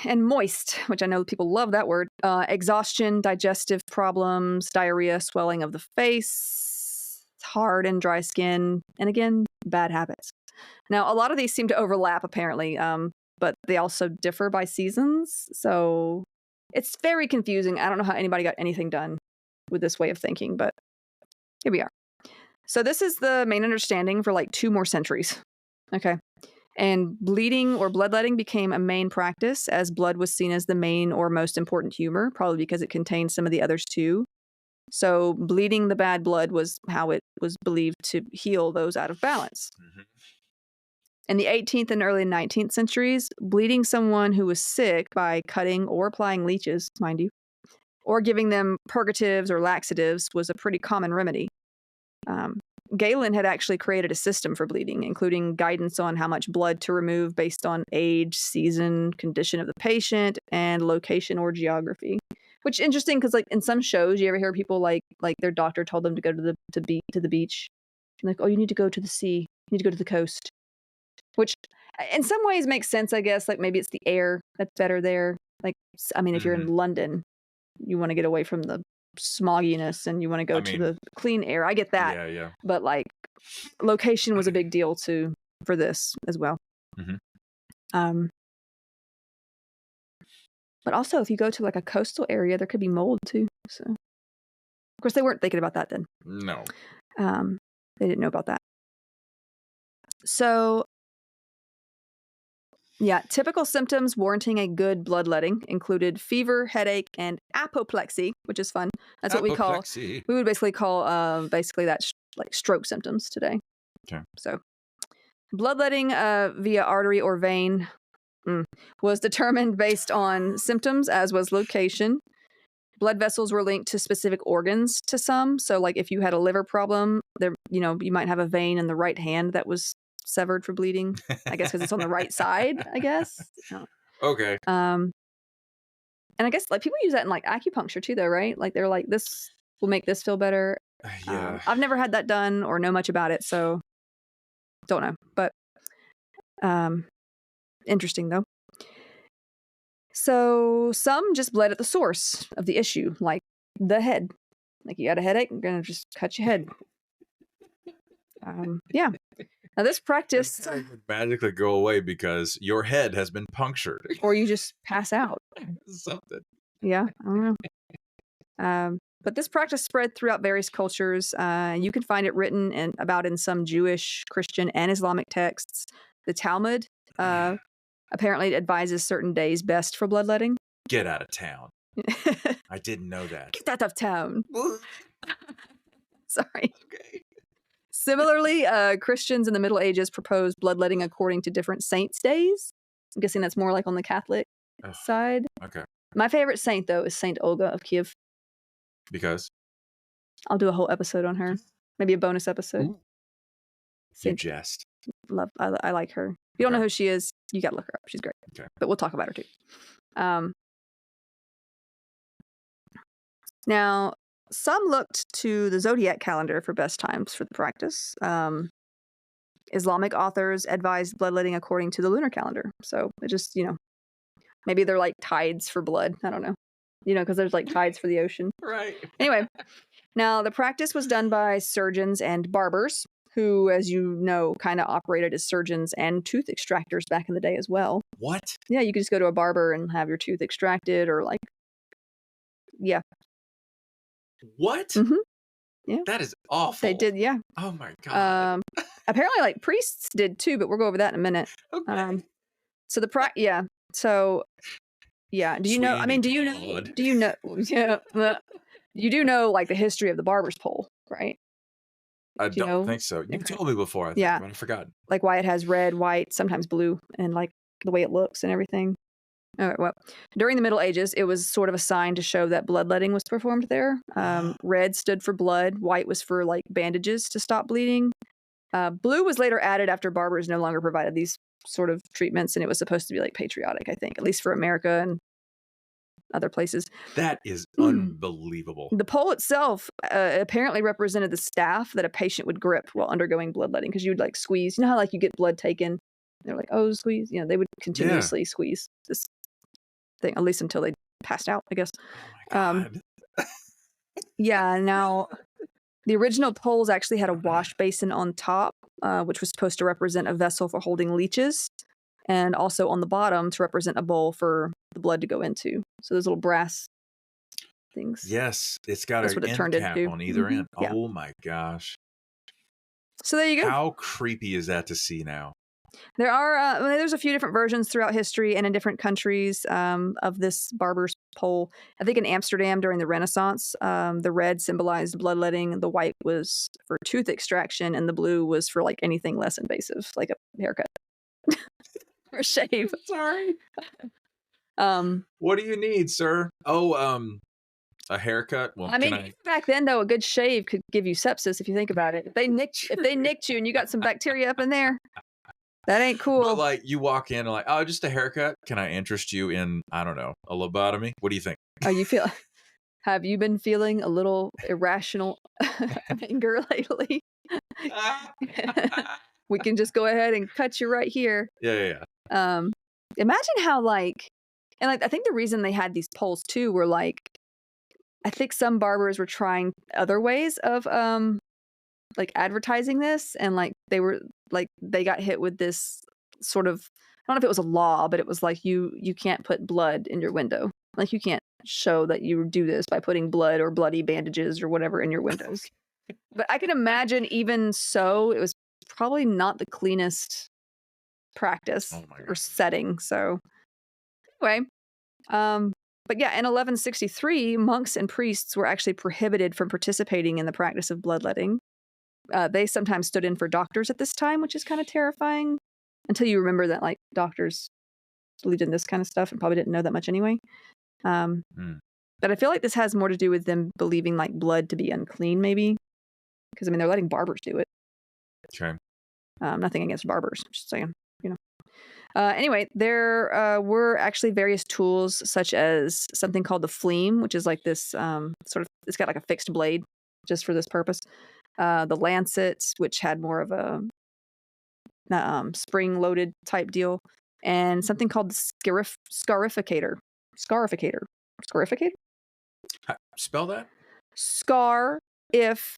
And moist, which I know people love that word. Exhaustion, digestive problems, diarrhea, swelling of the face, hard and dry skin, and again, bad habits. Now, a lot of these seem to overlap, apparently, but they also differ by seasons. So it's very confusing. I don't know how anybody got anything done with this way of thinking, but here we are. So this is the main understanding for like 2 more centuries. Okay. And bleeding or bloodletting became a main practice, as blood was seen as the main or most important humor, probably because it contained some of the others too. So bleeding the bad blood was how it was believed to heal those out of balance. Mm-hmm. In the 18th and early 19th centuries, bleeding someone who was sick by cutting or applying leeches, mind you, or giving them purgatives or laxatives was a pretty common remedy. Galen had actually created a system for bleeding, including guidance on how much blood to remove based on age, season, condition of the patient, and location or geography. Which is interesting because, like, in some shows, you ever hear people like their doctor told them to go to the beach, and like, oh, you need to go to the sea, you need to go to the coast. Which, in some ways, makes sense, I guess. Like maybe it's the air that's better there. Like, I mean, if you're in London, you want to get away from the smogginess and you want to go to the clean air. I get that. Yeah. But like location was a big deal for this as well. Mm-hmm. But also if you go to like a coastal area, there could be mold too. So of course they weren't thinking about that then. No. They didn't know about that. So yeah, typical symptoms warranting a good bloodletting included fever, headache, and apoplexy, which is fun. That's what we would basically call that like stroke symptoms today. Okay. So bloodletting via artery or vein was determined based on symptoms, as was location. Blood vessels were linked to specific organs to some. So like if you had a liver problem, you might have a vein in the right hand that was severed for bleeding, I guess because it's on the right side, I guess. Okay. And I guess like people use that in like acupuncture too, though, right? Like they're like, this will make this feel better. Yeah. I've never had that done or know much about it, so don't know. But interesting though. So some just bled at the source of the issue, like the head. Like you got a headache, I'm gonna just cut your head. Yeah. Now this practice would magically go away because your head has been punctured, or you just pass out. Something. Yeah, I don't know. But this practice spread throughout various cultures. You can find it written about in some Jewish, Christian, and Islamic texts. The Talmud apparently advises certain days best for bloodletting. Get out of town. I didn't know that. Get out of town. Sorry. Okay. Similarly, Christians in the Middle Ages proposed bloodletting according to different saints' days. I'm guessing that's more like on the Catholic side. Okay. My favorite saint, though, is Saint Olga of Kiev. Because? I'll do a whole episode on her. Maybe a bonus episode. Ooh. You jest. I like her. If you don't know who she is, you gotta look her up. She's great. Okay. But we'll talk about her too. Now, some looked to the zodiac calendar for best times for the practice. Islamic authors advised bloodletting according to the lunar calendar. So it just, maybe they're like tides for blood. I don't know. Because there's like tides for the ocean. Right. Anyway, now the practice was done by surgeons and barbers, who, as you know, kind of operated as surgeons and tooth extractors back in the day as well. What? Yeah, you could just go to a barber and have your tooth extracted or yeah. What? Mm-hmm. Yeah. That is awful. They did, yeah. Oh my God. Apparently, priests did too, but we'll go over that in a minute. Okay. So yeah. So, yeah. Do you know? I mean, do you know? Yeah. You do know the history of the barber's pole, right? I don't think so. You told me before, I think, but I forgot. Like why it has red, white, sometimes blue, and the way it looks and everything. All right, well, during the Middle Ages, it was sort of a sign to show that bloodletting was performed there. Red stood for blood. White was for bandages to stop bleeding. Blue was later added after barbers no longer provided these sort of treatments, and it was supposed to be patriotic, I think, at least for America and other places. That is unbelievable. The pole itself apparently represented the staff that a patient would grip while undergoing bloodletting, because you would squeeze. You know how you get blood taken? They're oh, squeeze. They would continuously squeeze this thing, at least until they passed out, I guess. Oh my God. Yeah. Now, the original poles actually had a wash basin on top, which was supposed to represent a vessel for holding leeches, and also on the bottom to represent a bowl for the blood to go into. So those little brass things. Yes, it's got an end cap on either end. Yeah. Oh my gosh. So there you go. How creepy is that to see now? There's a few different versions throughout history and in different countries of this barber's pole. I think in Amsterdam during the Renaissance, the red symbolized bloodletting, the white was for tooth extraction, and the blue was for anything less invasive, like a haircut or shave. Sorry. What do you need, sir? Oh, a haircut. Well, back then though, a good shave could give you sepsis if you think about it. If they nicked you and you got some bacteria up in there, that ain't cool. But you walk in and oh, just a haircut. Can I interest you in, I don't know, a lobotomy? What do you think? Have you been feeling a little irrational anger lately? We can just go ahead and cut you right here. Yeah. Imagine how I think the reason they had these poles too were I think some barbers were trying other ways of advertising this, and they were they got hit with this sort of, I don't know if it was a law, but it was you can't put blood in your window. You can't show that you do this by putting blood or bloody bandages or whatever in your windows. But I can imagine even so, it was probably not the cleanest practice or setting. So anyway, but yeah, in 1163, monks and priests were actually prohibited from participating in the practice of bloodletting. They sometimes stood in for doctors at this time, which is kind of terrifying, until you remember that doctors believed in this kind of stuff and probably didn't know that much anyway. But I feel like this has more to do with them believing blood to be unclean, maybe, because they're letting barbers do it. Okay. Nothing against barbers, just saying. Anyway, there were actually various tools, such as something called the phlegm, which is this sort of, it's got a fixed blade just for this purpose. The lancet, which had more of a spring-loaded type deal, and something called the scarificator. Scarificator? Spell that? Scar if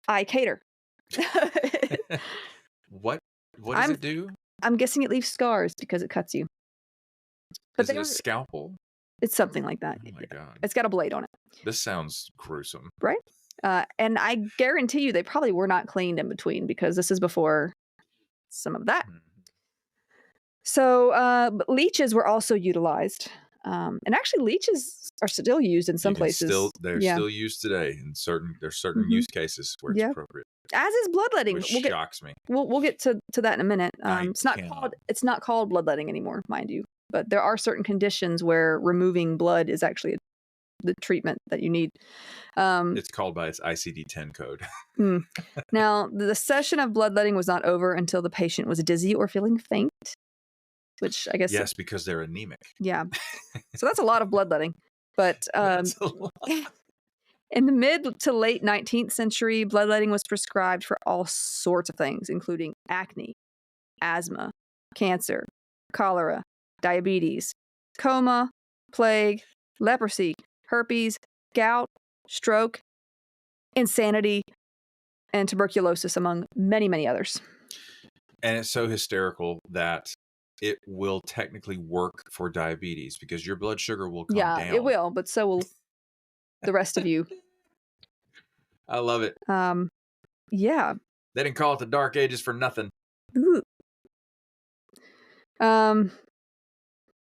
I cater. What does it do? I'm guessing it leaves scars because it cuts you. But is it a scalpel? It's something like that. Oh my God. It's got a blade on it. This sounds gruesome. Right? And I guarantee you they probably were not cleaned in between because this is before some of that. So leeches were also utilized. And actually leeches are still used in some places. They're still used today in there's certain use cases where it's appropriate. As is bloodletting. Which shocks me. We'll get to that in a minute. It's not called bloodletting anymore, mind you. But there are certain conditions where removing blood is actually the treatment that you need. It's called by its ICD-10 code. Now, the session of bloodletting was not over until the patient was dizzy or feeling faint, which I guess... Yes, because they're anemic. Yeah. So that's a lot of bloodletting. But in the mid to late 19th century, bloodletting was prescribed for all sorts of things, including acne, asthma, cancer, cholera, diabetes, coma, plague, leprosy, herpes, gout, stroke, insanity, and tuberculosis, among many, many others. And it's so hysterical that it will technically work for diabetes because your blood sugar will come down. Yeah, it will, but so will the rest of you. I love it. Yeah. They didn't call it the Dark Ages for nothing. Ooh.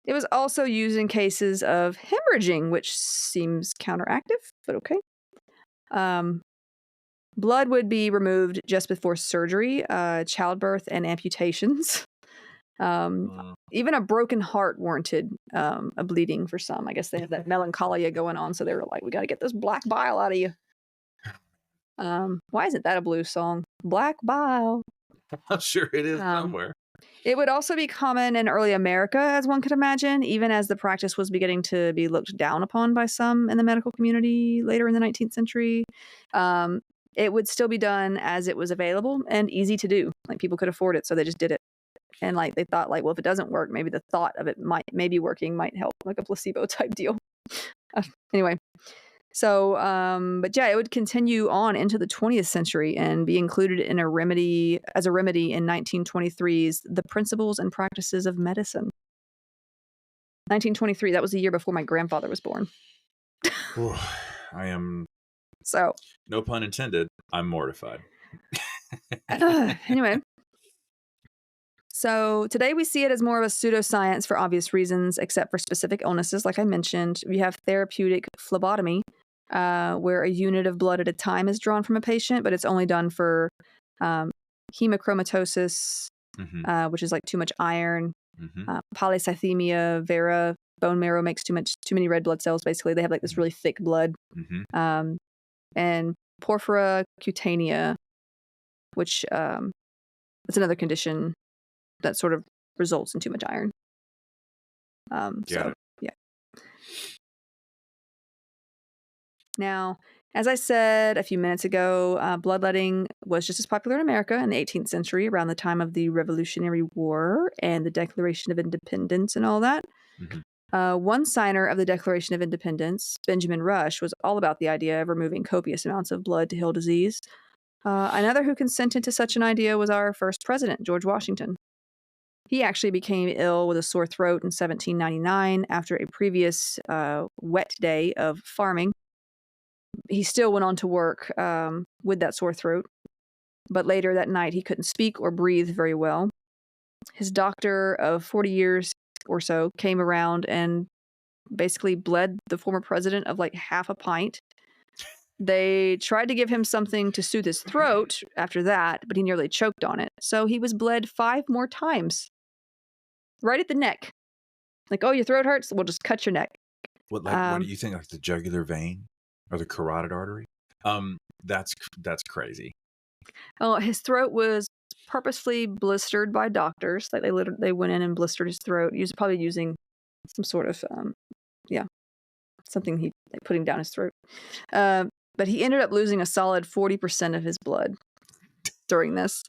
It was also used in cases of hemorrhaging, which seems counteractive, but okay. Blood would be removed just before surgery, childbirth, and amputations. Even a broken heart warranted a bleeding for some. I guess they have that melancholia going on, so they were like, we got to get this black bile out of you. Why isn't that a blues song? Black bile. I'm sure it is somewhere. It would also be common in early America, as one could imagine, even as the practice was beginning to be looked down upon by some in the medical community later in the 19th century. It would still be done as it was available and easy to do. Like, people could afford it, so they just did it. And like they thought, like, well, if it doesn't work, maybe the thought of it maybe working might help, like a placebo type deal. Anyway. So, but yeah, it would continue on into the 20th century and be included in a remedy in 1923's The Principles and Practices of Medicine. 1923, that was the year before my grandfather was born. I am, so, no pun intended, I'm mortified. Anyway. So today we see it as more of a pseudoscience for obvious reasons, except for specific illnesses, like I mentioned. We have therapeutic phlebotomy, where a unit of blood at a time is drawn from a patient, but it's only done for hemochromatosis, which is like too much iron, polycythemia vera, bone marrow makes too many red blood cells. Basically, they have like this really thick blood, and porphyra cutanea, which it's another condition that sort of results in too much iron. Yeah. Now, as I said a few minutes ago, bloodletting was just as popular in America in the 18th century, around the time of the Revolutionary War and the Declaration of Independence and all that. One signer of the Declaration of Independence, Benjamin Rush, was all about the idea of removing copious amounts of blood to heal disease. Another who consented to such an idea was our first president, George Washington. He actually became ill with a sore throat in 1799 after a previous wet day of farming. He still went on to work with that sore throat, but later that night he couldn't speak or breathe very well. His doctor of 40 years or so came around and basically bled the former president of like half a pint. They tried to give him something to soothe his throat after that, but he nearly choked on it. So he was bled 5 more times. Right at the neck. Like, oh, your throat hurts? We'll just cut your neck. What do you think? Like the jugular vein or the carotid artery? That's crazy. Oh, his throat was purposefully blistered by doctors. Like they went in and blistered his throat. He was probably using some sort of something he putting down his throat. But he ended up losing a solid 40% of his blood during this.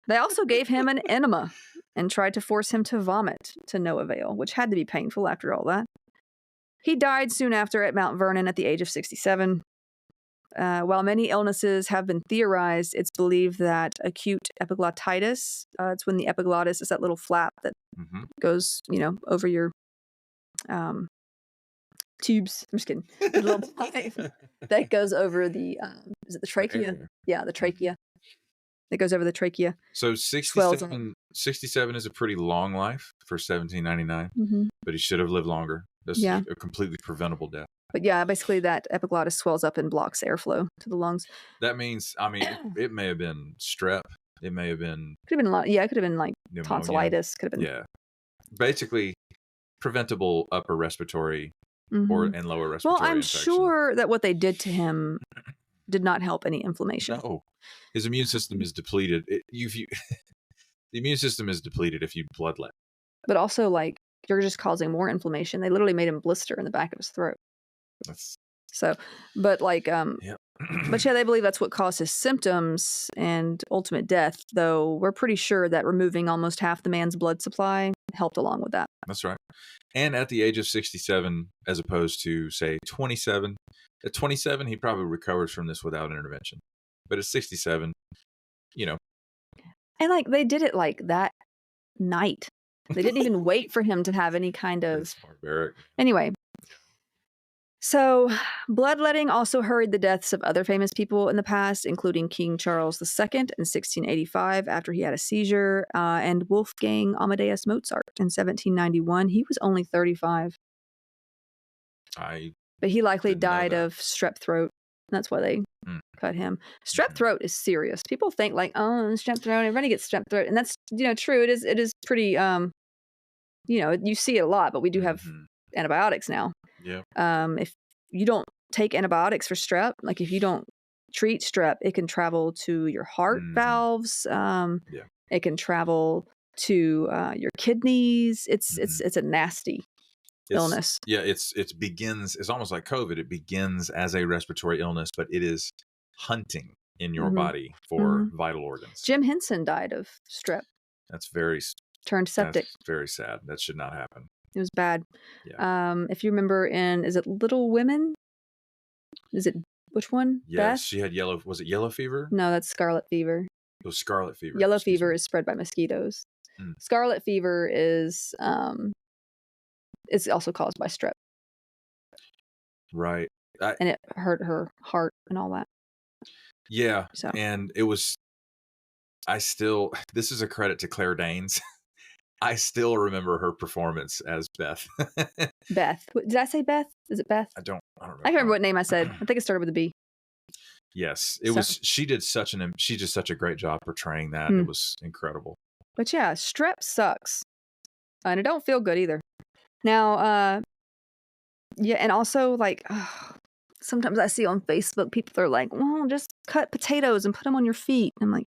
They also gave him an enema and tried to force him to vomit to no avail, which had to be painful after all that. He died soon after at Mount Vernon at the age of 67. While many illnesses have been theorized, it's believed that acute epiglottitis, it's when the epiglottis is that little flap that goes, over your tubes. I'm just kidding. The little pipe that goes over the, is it the trachea? Yeah, the trachea. That goes over the trachea. So 67 is a pretty long life for 1799, but he should have lived longer. That's a completely preventable death. But yeah, basically that epiglottis swells up and blocks airflow to the lungs. That means, it may have been strep. It may have been... Could have been a lot. Yeah, it could have been like pneumonia. Tonsillitis. Could have been... Yeah. Basically, preventable upper respiratory and lower respiratory Well, I'm infection. sure that what they did to him did not help any inflammation. No. His immune system is depleted. The immune system is depleted if you bloodlet. But also, like, you're just causing more inflammation. They literally made him blister in the back of his throat. But yeah, they believe that's what caused his symptoms and ultimate death, though we're pretty sure that removing almost half the man's blood supply helped along with that. That's right. And at the age of 67, as opposed to, say, 27, at 27, he probably recovers from this without intervention. But at 67, And like, they did it like that night. They didn't even wait for him to have any kind of... It's barbaric. Anyway. So, bloodletting also hurried the deaths of other famous people in the past, including King Charles II in 1685 after he had a seizure, and Wolfgang Amadeus Mozart in 1791. He was only 35. But he likely died of strep throat. That's why they cut him. Strep throat is serious. People think like, oh, strep throat, everybody gets strep throat. And that's, true. It is pretty, you see it a lot, but we do have antibiotics now. Yeah. If you don't take antibiotics for strep, like if you don't treat strep, it can travel to your heart valves. It can travel to your kidneys. It's a nasty illness. Yeah, it begins. It's almost like COVID. It begins as a respiratory illness, but it is hunting in your body for vital organs. Jim Henson died of strep. That's very turned septic. That's very sad. That should not happen. It was bad. Yeah. If you remember is it Little Women? Is it, which one? Yes, Beth? she had was it yellow fever? No, that's scarlet fever. It was scarlet fever. Yellow fever is spread by mosquitoes. Scarlet fever is, it's also caused by strep. Right. And it hurt her heart and all that. Yeah. So. And it was, this is a credit to Claire Danes. I still remember her performance as Beth. Beth. Did I say Beth? Is it Beth? I don't remember. I can't remember what name I said. I think it started with a B. Yes. It was, she did such a great job portraying that. It was incredible. But yeah, strep sucks. And it don't feel good either. Now, and also like, sometimes I see on Facebook, people are like, well, just cut potatoes and put them on your feet. I'm like,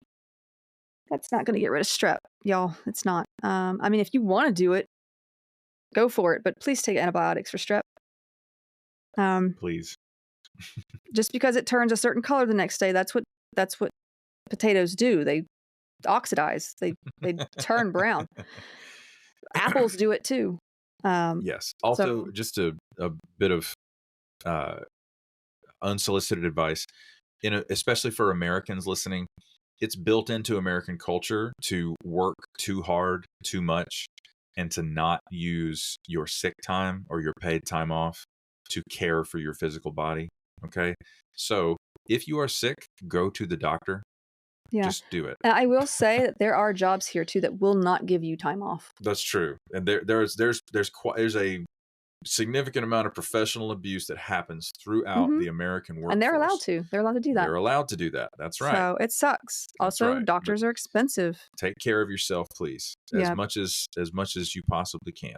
that's not going to get rid of strep, y'all. It's not. If you want to do it, go for it. But please take antibiotics for strep. Please. Just because it turns a certain color the next day, that's what potatoes do. They oxidize. They turn brown. Apples do it too. Yes. Also, just a bit of unsolicited advice, especially for Americans listening. It's built into American culture to work too hard, too much, and to not use your sick time or your paid time off to care for your physical body. Okay? So if you are sick, go to the doctor. Yeah. Just do it. And I will say that there are jobs here too that will not give you time off. That's true. And there's a significant amount of professional abuse that happens throughout the American workforce. And they're allowed to. They're allowed to do that. They're allowed to do that. That's right. So it sucks. Also, doctors are expensive. Take care of yourself, please. As much as you possibly can.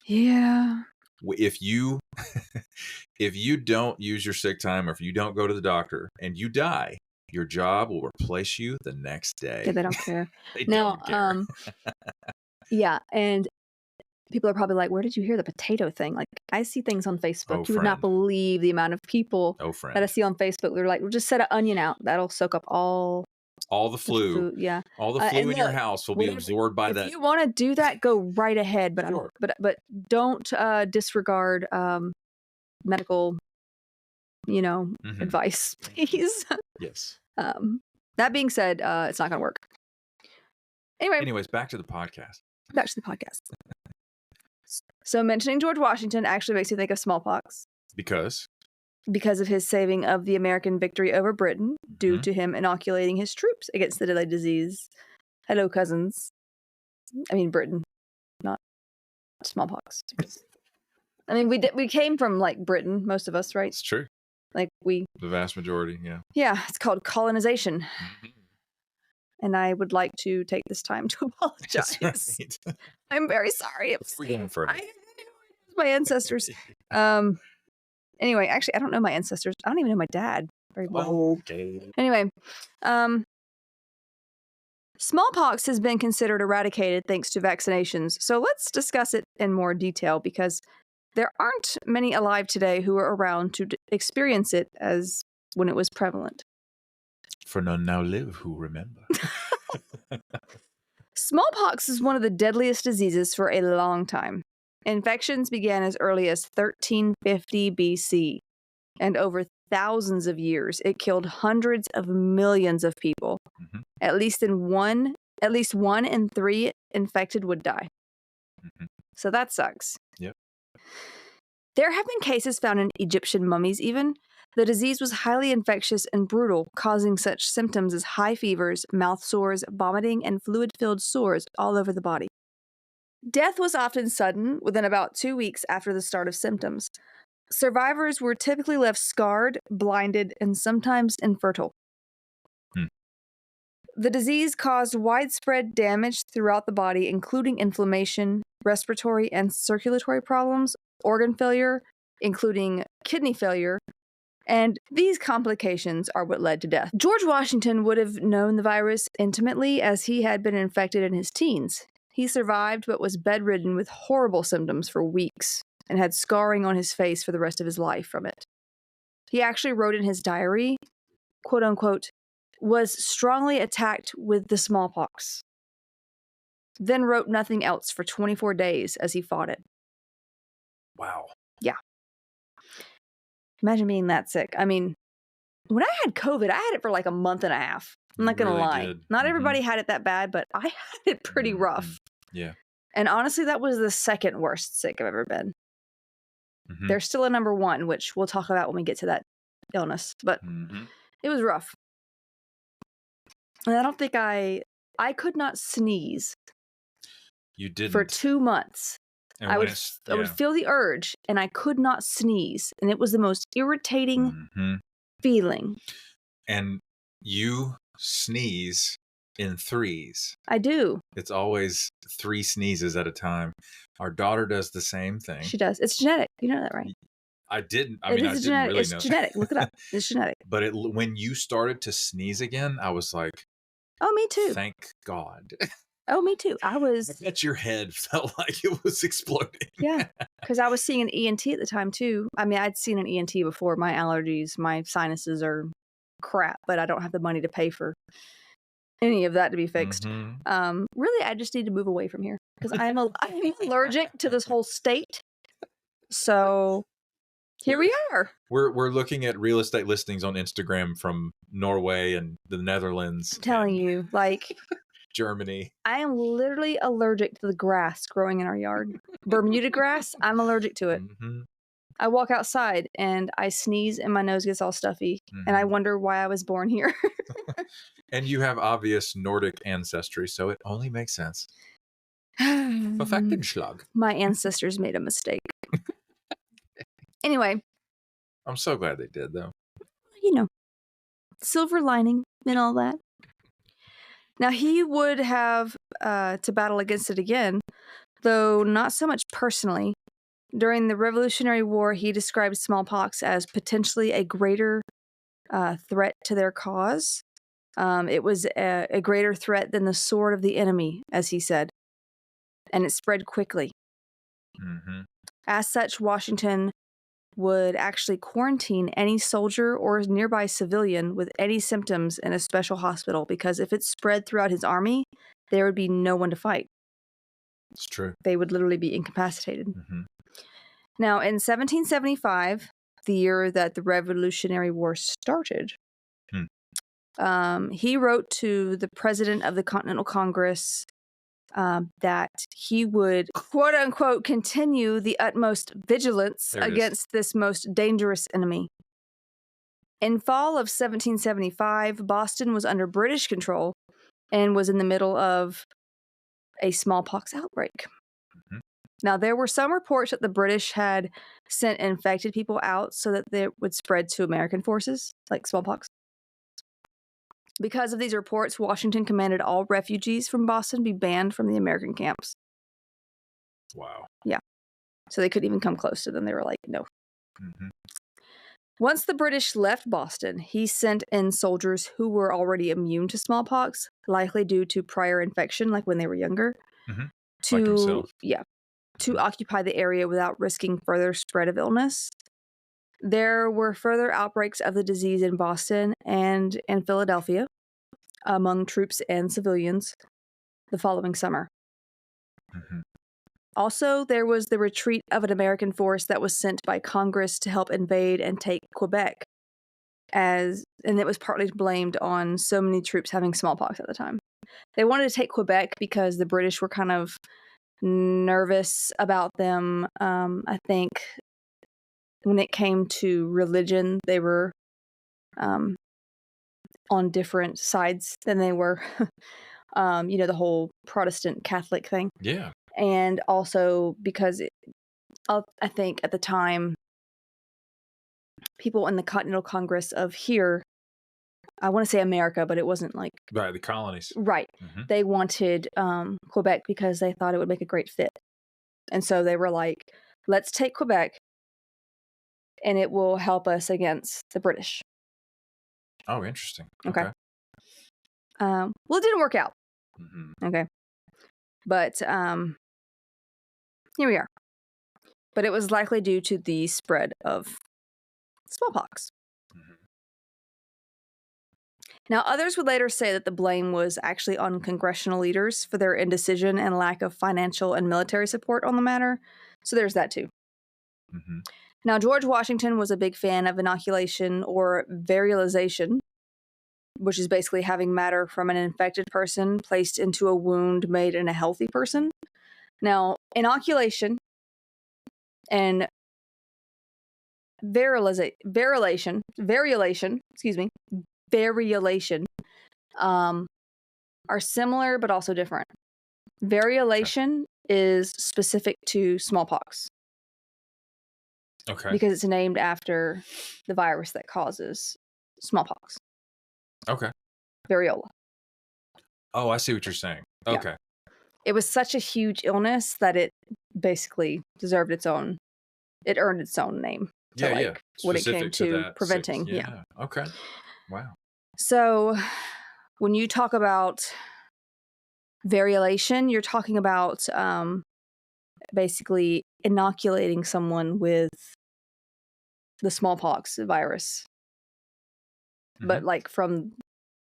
Yeah. If you don't use your sick time or if you don't go to the doctor and you die, your job will replace you the next day. Yeah, they don't care. They don't care. Yeah, and people are probably like, where did you hear the potato thing? Like, I see things on Facebook. You would not believe the amount of people that I see on Facebook. They're like, well, just set an onion out. That'll soak up all all the flu. Yeah. All the flu in your house will be absorbed by that. If you want to do that, go right ahead. But Sure. but don't disregard medical, advice, please. Yes. That being said, it's not going to work. Anyways, back to the podcast. So mentioning George Washington actually makes me think of smallpox. Because of his saving of the American victory over Britain due to him inoculating his troops against the deadly disease. Hello, cousins. I mean, Britain, not smallpox. I mean, we came from like Britain, most of us, right? It's true. Like the vast majority, yeah. Yeah, it's called colonization. And I would like to take this time to apologize. That's right. I'm very sorry. We're going further. My ancestors. Anyway, actually, I don't know my ancestors. I don't even know my dad very well. Okay. Anyway, smallpox has been considered eradicated thanks to vaccinations. So let's discuss it in more detail because there aren't many alive today who are around to experience it as when it was prevalent. For none now live who remember. Smallpox is one of the deadliest diseases for a long time. Infections began as early as 1350 BC, and over thousands of years, it killed hundreds of millions of people. At least one in 3 infected would die. So that sucks. Yep. There have been cases found in Egyptian mummies even. The disease was highly infectious and brutal, causing such symptoms as high fevers, mouth sores, vomiting, and fluid-filled sores all over the body. Death was often sudden, within about 2 weeks after the start of symptoms. Survivors were typically left scarred, blinded, and sometimes infertile. The disease caused widespread damage throughout the body, including inflammation, respiratory and circulatory problems, organ failure, including kidney failure, and these complications are what led to death. George Washington would have known the virus intimately as he had been infected in his teens. He survived but was bedridden with horrible symptoms for weeks and had scarring on his face for the rest of his life from it. He actually wrote in his diary, quote unquote, was strongly attacked with the smallpox, then wrote nothing else for 24 days as he fought it. Wow. Yeah. Imagine being that sick. I mean, when I had COVID, I had it for like a month and a half. I'm not going to lie. Not everybody had it that bad, but I had it pretty rough. Yeah. And honestly, that was the second worst sick I've ever been. There's still a number 1, which we'll talk about when we get to that illness. But it was rough. And I don't think I could not sneeze. You didn't. For 2 months. I would feel the urge, and I could not sneeze. And it was the most irritating feeling. And you sneeze in 3s. I do. It's always 3 sneezes at a time. Our daughter does the same thing. She does. It's genetic. You know that, right? I didn't. I It mean, is I didn't genetic. really It's know. genetic. Look it up. It's genetic. But when you started to sneeze again, I was like, oh, me too. Thank God. Oh, me too. I bet your head felt like it was exploding. Yeah, because I was seeing an ENT at the time too. I mean, I'd seen an ENT before. My allergies, my sinuses are crap, but I don't have the money to pay for any of that to be fixed. Really, I just need to move away from here because I'm allergic to this whole state. So here we are. We're looking at real estate listings on Instagram from Norway and the Netherlands. I'm telling you, like Germany. I am literally allergic to the grass growing in our yard. Bermuda grass, I'm allergic to it. I walk outside and I sneeze and my nose gets all stuffy and I wonder why I was born here. And you have obvious Nordic ancestry, so it only makes sense. Verfeckenschlag. My ancestors made a mistake. Anyway. I'm so glad they did, though. You know, silver lining and all that. Now, he would have to battle against it again, though not so much personally. During the Revolutionary War, he described smallpox as potentially a greater threat to their cause. It was a greater threat than the sword of the enemy, as he said, and it spread quickly. As such, Washington would actually quarantine any soldier or nearby civilian with any symptoms in a special hospital, because if it spread throughout his army, there would be no one to fight. It's true. They would literally be incapacitated. Mm-hmm. Now, in 1775, the year that the Revolutionary War started, he wrote to the president of the Continental Congress that he would, quote unquote, continue the utmost vigilance against this most dangerous enemy. In fall of 1775, Boston was under British control and was in the middle of a smallpox outbreak. Mm-hmm. Now, there were some reports that the British had sent infected people out so that they would spread to American forces, like smallpox. Because of these reports, Washington commanded all refugees from Boston be banned from the American camps. Wow. Yeah. So they couldn't even come close to them. They were like, no. Mm-hmm. Once the British left Boston, he sent in soldiers who were already immune to smallpox, likely due to prior infection, like when they were younger, to occupy the area without risking further spread of illness. There were further outbreaks of the disease in Boston and in Philadelphia among troops and civilians the following summer. Mm-hmm. Also, there was the retreat of an American force that was sent by Congress to help invade and take Quebec, and it was partly blamed on so many troops having smallpox at the time. They wanted to take Quebec because the British were kind of nervous about them. I think when it came to religion, they were on different sides than they were, the whole Protestant Catholic thing. Yeah. And also because I think at the time, people in the Continental Congress of here, I want to say America, but it wasn't like... Right, the colonies. Right. Mm-hmm. They wanted Quebec because they thought it would make a great fit. And so they were like, let's take Quebec and it will help us against the British. Oh, interesting. Okay. Well, it didn't work out. Mm-hmm. Okay. But here we are. But it was likely due to the spread of smallpox. Mm-hmm. Now, others would later say that the blame was actually on congressional leaders for their indecision and lack of financial and military support on the matter. So there's that too. Mm-hmm. Now, George Washington was a big fan of inoculation or virilization, which is basically having matter from an infected person placed into a wound made in a healthy person. Now, inoculation and variolation are similar but also different. Variolation is specific to smallpox. Okay. Because it's named after the virus that causes smallpox. Okay. Variola. Oh, I see what you're saying. Okay. Yeah. It was such a huge illness that it basically deserved its own... It earned its own name. When it came to preventing. Yeah. Okay. Wow. So when you talk about variolation, you're talking about basically inoculating someone with the smallpox virus, mm-hmm. but like from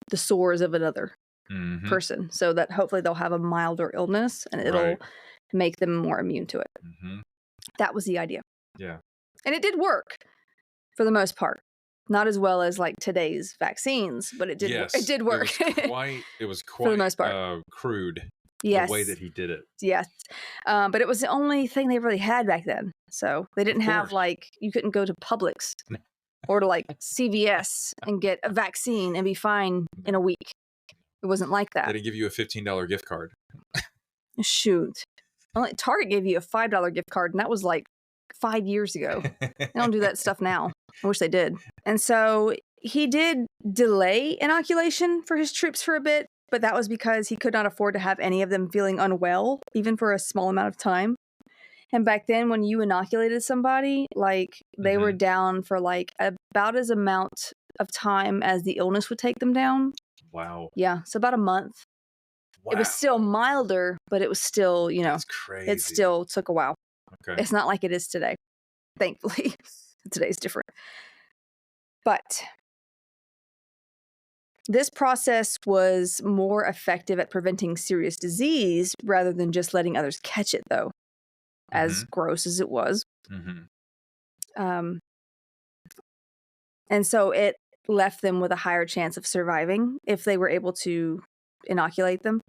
the sores of another mm-hmm. person, so that hopefully they'll have a milder illness and it'll make them more immune to it. Mm-hmm. That was the idea. Yeah. And it did work for the most part. Not as well as like today's vaccines, but it did. Yes, it did work. It was quite for the most part. Crude. Yes. The way that he did it. Yes. But it was the only thing they really had back then. So they didn't have like, you couldn't go to Publix or to like CVS and get a vaccine and be fine in a week. It wasn't like that. They didn't give you a $15 gift card. Shoot. Only Target gave you a $5 gift card, and that was like 5 years ago. They don't do that stuff now. I wish they did. And so he did delay inoculation for his troops for a bit, but that was because he could not afford to have any of them feeling unwell, even for a small amount of time. And back then, when you inoculated somebody, like they mm-hmm. were down for like about as amount of time as the illness would take them down. Wow. Yeah. So about a month. Wow. It was still milder, but it was still, That's crazy. It still took a while. Okay. It's not like it is today, thankfully. Today's different. But this process was more effective at preventing serious disease rather than just letting others catch it, though, as gross as it was. And so it left them with a higher chance of surviving if they were able to inoculate them.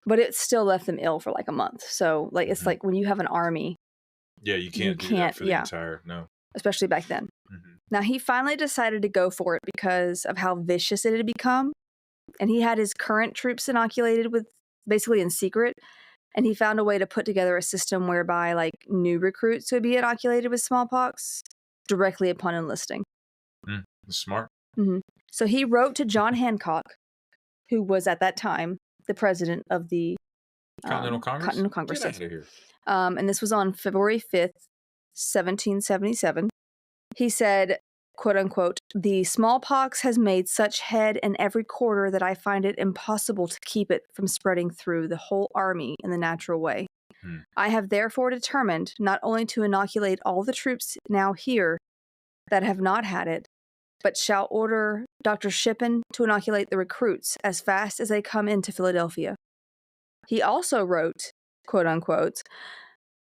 But it still left them ill for like a month. So like it's like when you have an army. Yeah, you can't do that for the entire, no. Especially back then. Now, he finally decided to go for it because of how vicious it had become. And he had his current troops inoculated with basically in secret. And he found a way to put together a system whereby like new recruits would be inoculated with smallpox directly upon enlisting. Smart. So he wrote to John Hancock, who was at that time the president of the Continental Congress. Get out of here. And this was on February 5th, 1777. He said, quote unquote, "The smallpox has made such head in every quarter that I find it impossible to keep it from spreading through the whole army in the natural way. I have therefore determined not only to inoculate all the troops now here that have not had it, but shall order Dr. Shippen to inoculate the recruits as fast as they come into Philadelphia." He also wrote, quote unquote,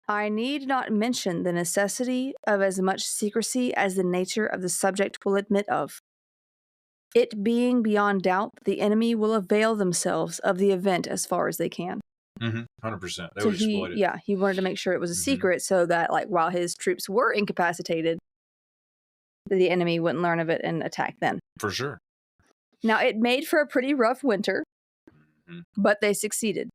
"I need not mention the necessity of as much secrecy as the nature of the subject will admit of. It being beyond doubt the enemy will avail themselves of the event as far as they can." 100%. They would exploit it. Yeah, he wanted to make sure it was a secret so that, like, while his troops were incapacitated, the enemy wouldn't learn of it and attack then. For sure. Now, it made for a pretty rough winter, but they succeeded.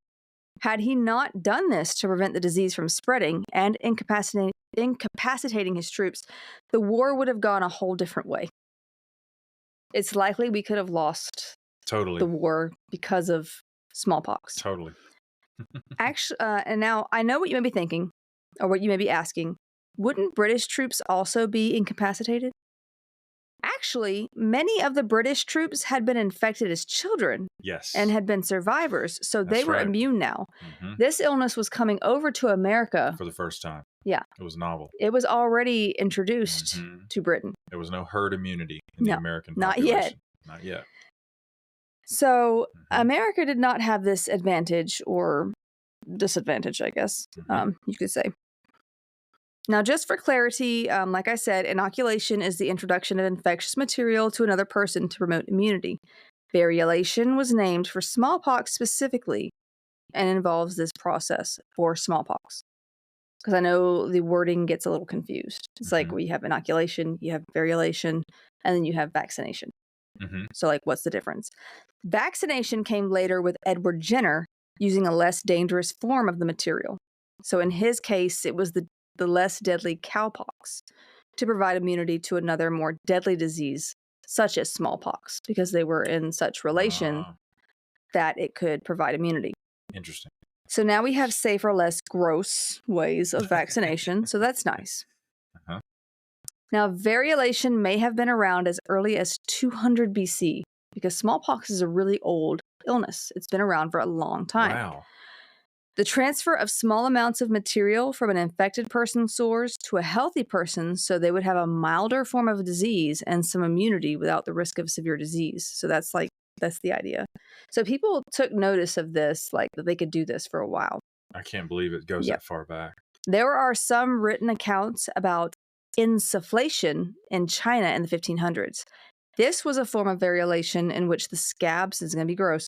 Had he not done this to prevent the disease from spreading and incapacitating his troops, the war would have gone a whole different way. It's likely we could have lost the war because of smallpox. Totally. Actually, and now I know what you may be thinking, or what you may be asking. Wouldn't British troops also be incapacitated? Actually, many of the British troops had been infected as children. Yes. And had been survivors, so they were immune now. This illness was coming over to America. For the first time. Yeah. It was novel. It was already introduced to Britain. There was no herd immunity in the American population. Not yet. Not yet. So, America did not have this advantage or disadvantage, I guess, you could say. Now, just for clarity, like I said, inoculation is the introduction of infectious material to another person to promote immunity. Variolation was named for smallpox specifically and involves this process for smallpox. Because I know the wording gets a little confused. It's like we have inoculation, you have variolation, and then you have vaccination. So, like, what's the difference? Vaccination came later with Edward Jenner using a less dangerous form of the material. So in his case, it was the less deadly cowpox to provide immunity to another more deadly disease, such as smallpox, because they were in such relation that it could provide immunity. Interesting. So now we have safer, less gross ways of vaccination, so that's nice. Now, variolation may have been around as early as 200 BC, because smallpox is a really old illness. It's been around for a long time. Wow. The transfer of small amounts of material from an infected person's sores to a healthy person so they would have a milder form of disease and some immunity without the risk of severe disease. So that's the idea. So people took notice of this, like that they could do this for a while. I can't believe it goes that far back. There are some written accounts about insufflation in China in the 1500s. This was a form of variolation in which the scabs, this is going to be gross,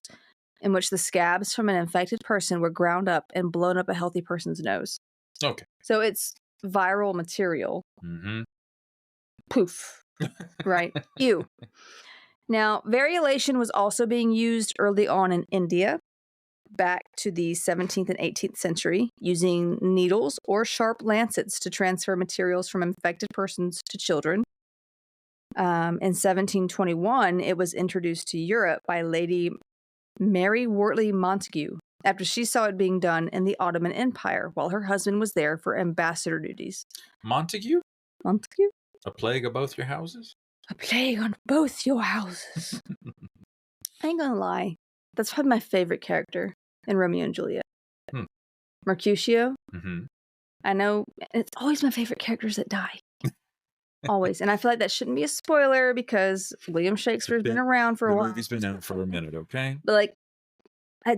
in which the scabs from an infected person were ground up and blown up a healthy person's nose. Okay. So it's viral material. Poof. Right? Ew. Now, variolation was also being used early on in India, back to the 17th and 18th century, using needles or sharp lancets to transfer materials from infected persons to children. In 1721, it was introduced to Europe by Lady Mary Wortley Montagu after she saw it being done in the Ottoman Empire while her husband was there for ambassador duties. Montagu? Montagu? A plague of both your houses? A plague on both your houses. I ain't gonna lie. That's probably my favorite character in Romeo and Juliet. Mercutio. I know it's always my favorite characters that die. Always. And I feel like that shouldn't be a spoiler because William Shakespeare's been around for a while. The movie's been out for a minute, okay? But like,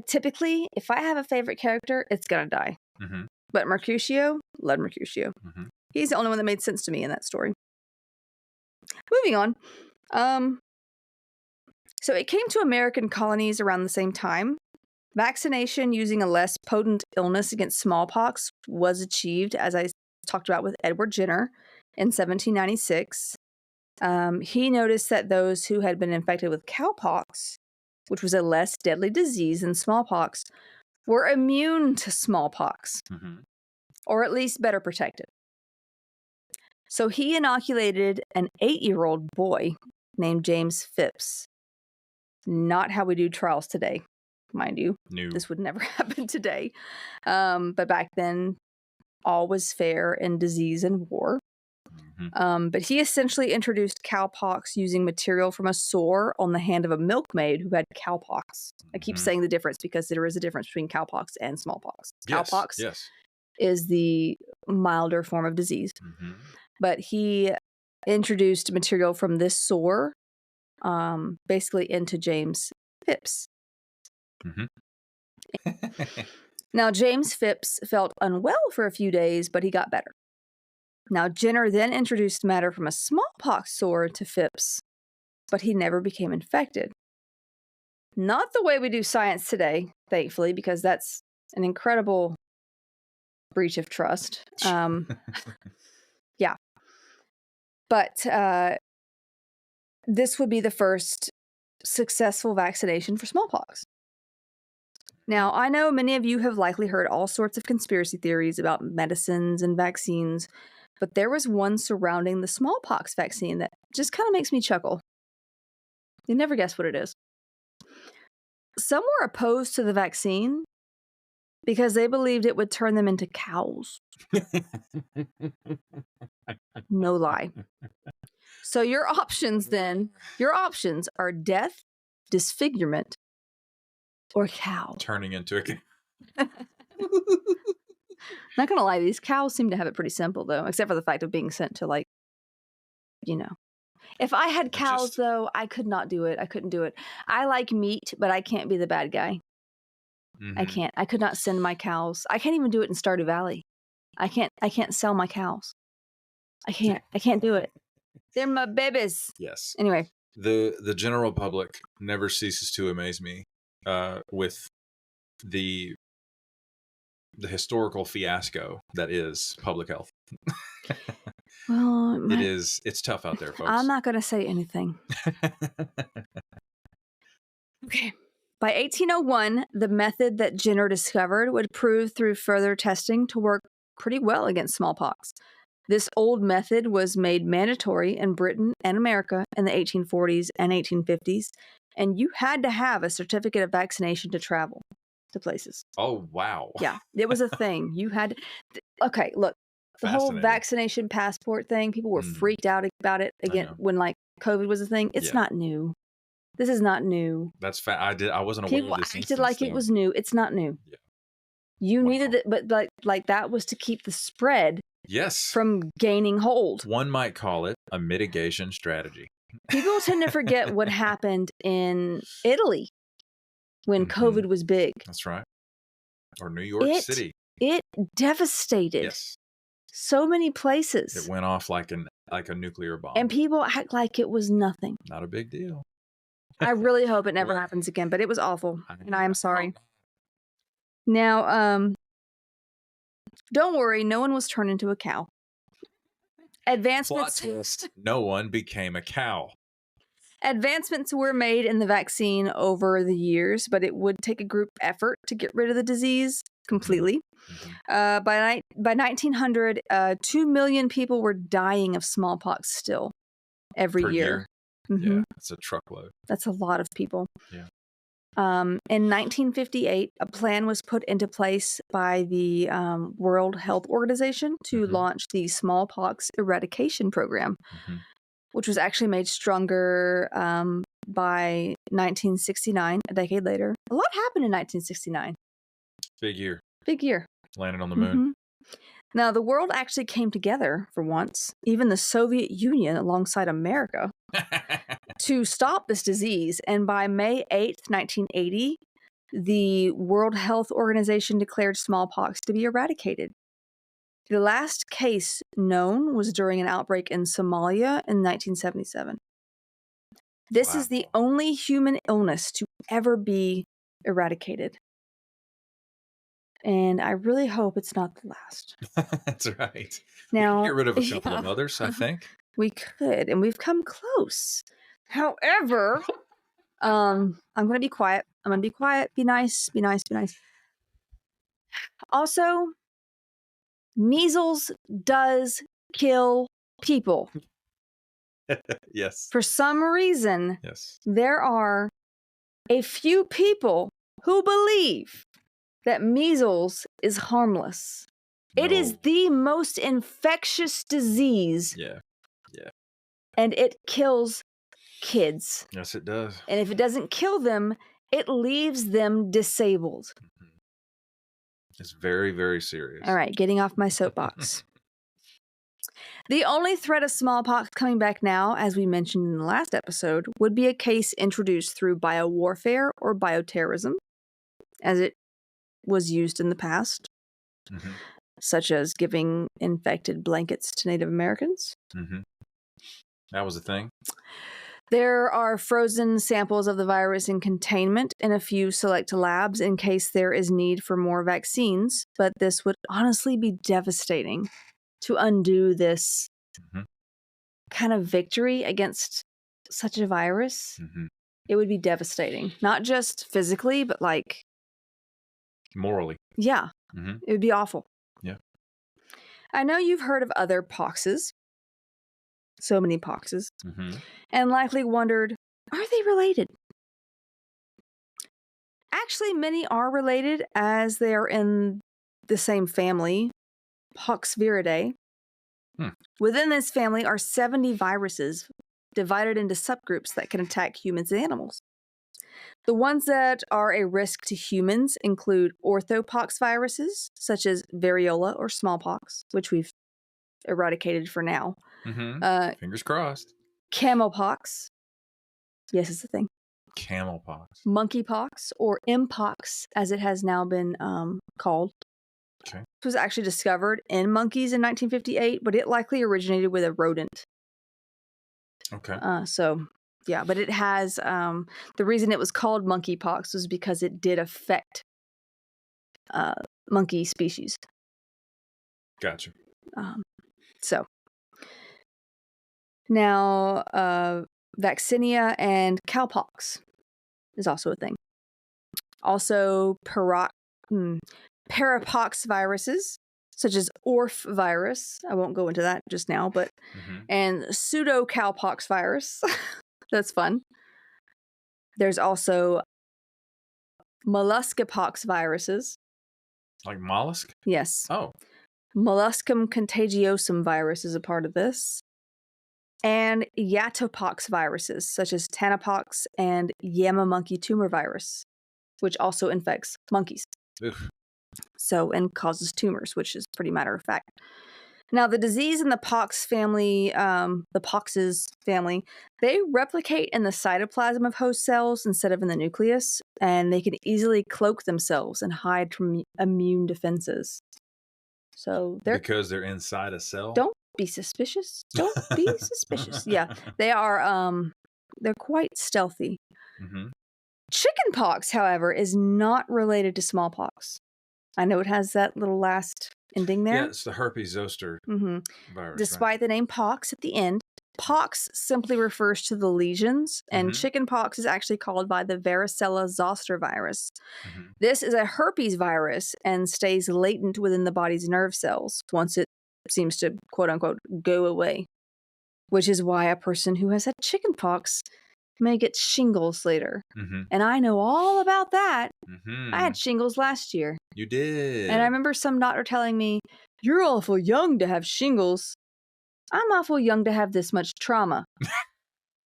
typically, if I have a favorite character, it's going to die. Mm-hmm. But Mercutio, love Mercutio. Mm-hmm. He's the only one that made sense to me in that story. Moving on. So it came to American colonies around the same time. Vaccination using a less potent illness against smallpox was achieved, as I talked about with Edward Jenner in 1796. He noticed that those who had been infected with cowpox, which was a less deadly disease than smallpox, were immune to smallpox, or at least better protected. So he inoculated an 8-year-old boy named James Phipps. Not how we do trials today, mind you. No. This would never happen today. But back then, all was fair in disease and war. But he essentially introduced cowpox using material from a sore on the hand of a milkmaid who had cowpox. I keep saying the difference because there is a difference between cowpox and smallpox. Cowpox is the milder form of disease. But he introduced material from this sore basically into James Phipps. Now, James Phipps felt unwell for a few days, but he got better. Now, Jenner then introduced matter from a smallpox sore to Phipps, but he never became infected. Not the way we do science today, thankfully, because that's an incredible breach of trust. Yeah. But this would be the first successful vaccination for smallpox. Now, I know many of you have likely heard all sorts of conspiracy theories about medicines and vaccines, but there was one surrounding the smallpox vaccine that just kind of makes me chuckle. You never guess what it is. Some were opposed to the vaccine because they believed it would turn them into cows. No lie. So your options are death, disfigurement, or cow. Turning into a cow. Not gonna lie, these cows seem to have it pretty simple though, except for the fact of being sent to, like, you know. If I had cows though, I could not do it. I couldn't do it. I like meat, but I can't be the bad guy. I can't. I could not send my cows. I can't even do it in Stardew Valley. I can't sell my cows. I can't do it. They're my babies. Yes. Anyway. The general public never ceases to amaze me with the historical fiasco that is public health. Well, it's tough out there, folks. I'm not going to say anything. Okay. By 1801, the method that Jenner discovered would prove through further testing to work pretty well against smallpox. This old method was made mandatory in Britain and America in the 1840s and 1850s, and you had to have a certificate of vaccination to travel to places. Oh, wow. Yeah, it was a thing. You had to, okay, look, the whole vaccination passport thing, people were freaked out about it again when, like, COVID was a thing. It's not new. This is not new. That's I wasn't aware of this. People acted like it was new. It's not new. Yeah. You needed it, but like that was to keep the spread from gaining hold. One might call it a mitigation strategy. People tend to forget what happened in Italy when COVID was big. That's right. Or New York City. It devastated so many places. It went off like a nuclear bomb. And people act like it was nothing. Not a big deal. I really hope it never happens again, but it was awful, and I am sorry. Now, don't worry, no one was turned into a cow. Advancements. Plot twist. No one became a cow. Advancements were made in the vaccine over the years, but it would take a group effort to get rid of the disease completely. By 1900, 2 million people were dying of smallpox still every year. Yeah, it's a truckload. That's a lot of people. Yeah. In 1958, a plan was put into place by the World Health Organization to launch the smallpox eradication program, which was actually made stronger by 1969, a decade later. A lot happened in 1969. Big year. Big year. Landed on the moon. Now, the world actually came together for once, even the Soviet Union alongside America, to stop this disease. And by May 8th, 1980, the World Health Organization declared smallpox to be eradicated. The last case known was during an outbreak in Somalia in 1977. This is the only human illness to ever be eradicated. And I really hope it's not the last. That's right. Now, we can get rid of a couple of others, I think. We could, and we've come close. However, I'm going to be quiet. I'm going to be quiet. Be nice. Be nice. Be nice. Also, measles does kill people. Yes. For some reason, yes, there are a few people who believe that measles is harmless. No. It is the most infectious disease. Yeah. Yeah. And it kills kids. Yes, it does. And if it doesn't kill them, it leaves them disabled. It's very, very serious. All right, getting off my soapbox. The only threat of smallpox coming back now, as we mentioned in the last episode, would be a case introduced through biowarfare or bioterrorism, as it was used in the past, such as giving infected blankets to Native Americans. That was a thing. There are frozen samples of the virus in containment in a few select labs in case there is need for more vaccines, but this would honestly be devastating to undo this kind of victory against such a virus. It would be devastating, not just physically, but like morally. Yeah, it would be awful. Yeah. I know you've heard of other poxes, so many poxes, and likely wondered, are they related? Actually, many are related as they are in the same family, Poxviridae. Within this family are 70 viruses divided into subgroups that can attack humans and animals. The ones that are a risk to humans include orthopox viruses, such as variola or smallpox, which we've eradicated for now. Fingers crossed. Camelpox. Yes, it's a thing. Camelpox. Monkeypox, or mpox, as it has now been called. Okay. It was actually discovered in monkeys in 1958, but it likely originated with a rodent. Okay. Yeah, but it has, the reason it was called monkeypox was because it did affect monkey species. Gotcha. Now, vaccinia and cowpox is also a thing. Also, parapox viruses, such as Orf virus. I won't go into that just now, but and pseudo cowpox virus. That's fun. There's also molluscopox viruses. Like mollusk? Yes. Oh. Molluscum contagiosum virus is a part of this. And yatopox viruses, such as tanopox and Yama monkey tumor virus, which also infects monkeys. Oof. And causes tumors, which is pretty matter of fact. Now, the disease in the pox family, the poxes family, they replicate in the cytoplasm of host cells instead of in the nucleus, and they can easily cloak themselves and hide from immune defenses. So because they're inside a cell? Don't be suspicious. Don't be suspicious. Yeah, they are, they're quite stealthy. Chickenpox, however, is not related to smallpox. I know it has that little last ending there. Yeah, it's the herpes zoster virus. Despite the name pox at the end, pox simply refers to the lesions, and chickenpox is actually called by the varicella zoster virus. This is a herpes virus and stays latent within the body's nerve cells once it seems to, quote unquote, go away, which is why a person who has had chickenpox may get shingles later. And I know all about that. I had shingles last year. You did. And I remember some doctor telling me, "You're awful young to have shingles." I'm awful young to have this much trauma.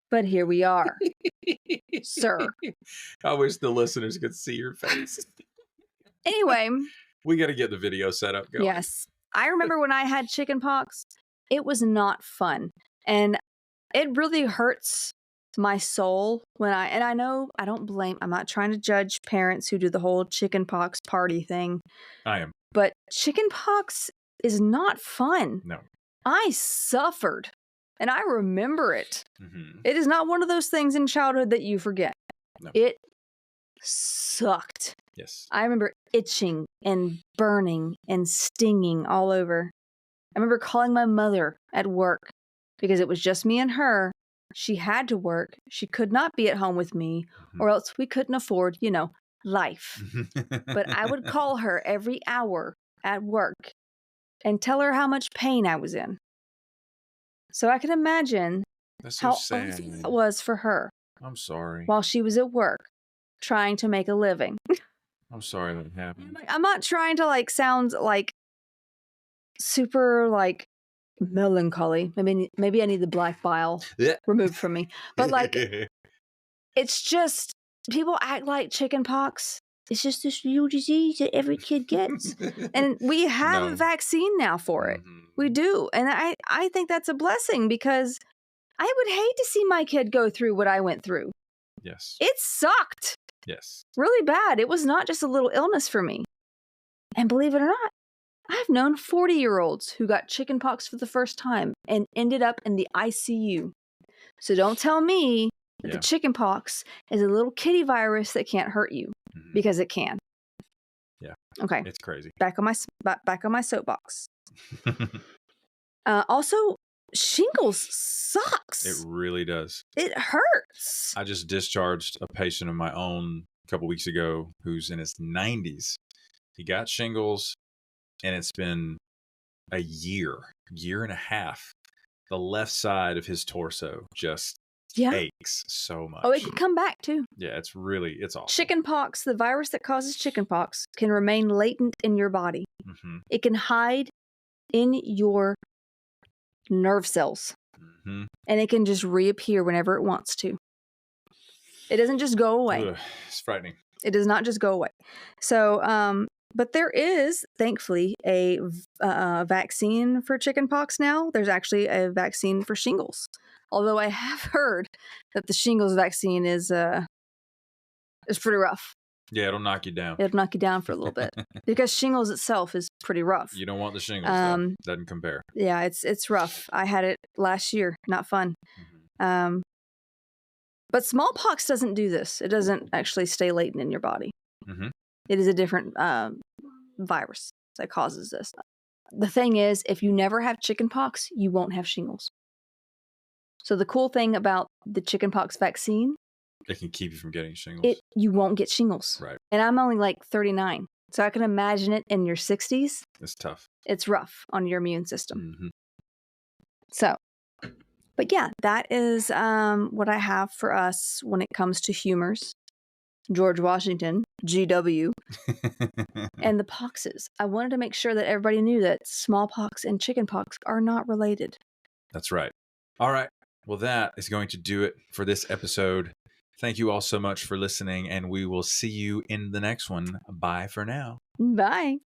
But here we are, sir. I wish the listeners could see your face. Anyway. We got to get the video set up going. Yes. I remember when I had chicken pox, it was not fun. And it really hurts my soul when I know I don't blame, I'm not trying to judge parents who do the whole chicken pox party thing. I am. But chicken pox is not fun. No. I suffered and I remember it. Mm-hmm. It is not one of those things in childhood that you forget. No. It sucked. Yes. I remember itching and burning and stinging all over. I remember calling my mother at work because it was just me and her. She had to work. She could not be at home with me, or else we couldn't afford, life. But I would call her every hour at work and tell her how much pain I was in. So I can imagine how sad. it was for her. I'm sorry. While she was at work trying to make a living. I'm sorry that happened. I'm not trying to sound super melancholy. Maybe I need the black bile removed from me. But it's just people act like chicken pox. It's just this new disease that every kid gets. And we have a vaccine now for it. Mm-hmm. We do. And I think that's a blessing because I would hate to see my kid go through what I went through. Yes. It sucked. Yes. Really bad. It was not just a little illness for me. And believe it or not, I've known 40-year-olds who got chicken pox for the first time and ended up in the ICU. So don't tell me that the chicken pox is a little kitty virus that can't hurt you, because it can. Yeah. Okay. It's crazy. Back on my soapbox. Also, shingles sucks. It really does. It hurts. I just discharged a patient of my own a couple weeks ago who's in his 90s. He got shingles, and it's been a year and a half. The left side of his torso just aches so much. Oh, it can come back too. Yeah, it's awful. Chicken pox, the virus that causes chicken pox, can remain latent in your body. Mm-hmm. It can hide in your nerve cells. Mm-hmm. And it can just reappear whenever it wants to. It doesn't just go away. Ugh, it's frightening. It does not just go away. So, but there is, thankfully, a vaccine for chicken pox now. There's actually a vaccine for shingles. Although I have heard that the shingles vaccine is pretty rough. Yeah, it'll knock you down. It'll knock you down for a little bit. Because shingles itself is pretty rough. You don't want the shingles, though. Doesn't compare. Yeah, it's rough. I had it last year. Not fun. Mm-hmm. But smallpox doesn't do this. It doesn't actually stay latent in your body. Mm-hmm. It is a different virus that causes this. The thing is, if you never have chicken pox, you won't have shingles. So the cool thing about the chicken pox vaccine, it can keep you from getting shingles. You won't get shingles. Right. And I'm only 39. So I can imagine it in your 60s. It's tough. It's rough on your immune system. Mm-hmm. So, but yeah, that is what I have for us when it comes to humors. George Washington, GW, and the poxes. I wanted to make sure that everybody knew that smallpox and chickenpox are not related. That's right. All right. Well, that is going to do it for this episode. Thank you all so much for listening, and we will see you in the next one. Bye for now. Bye.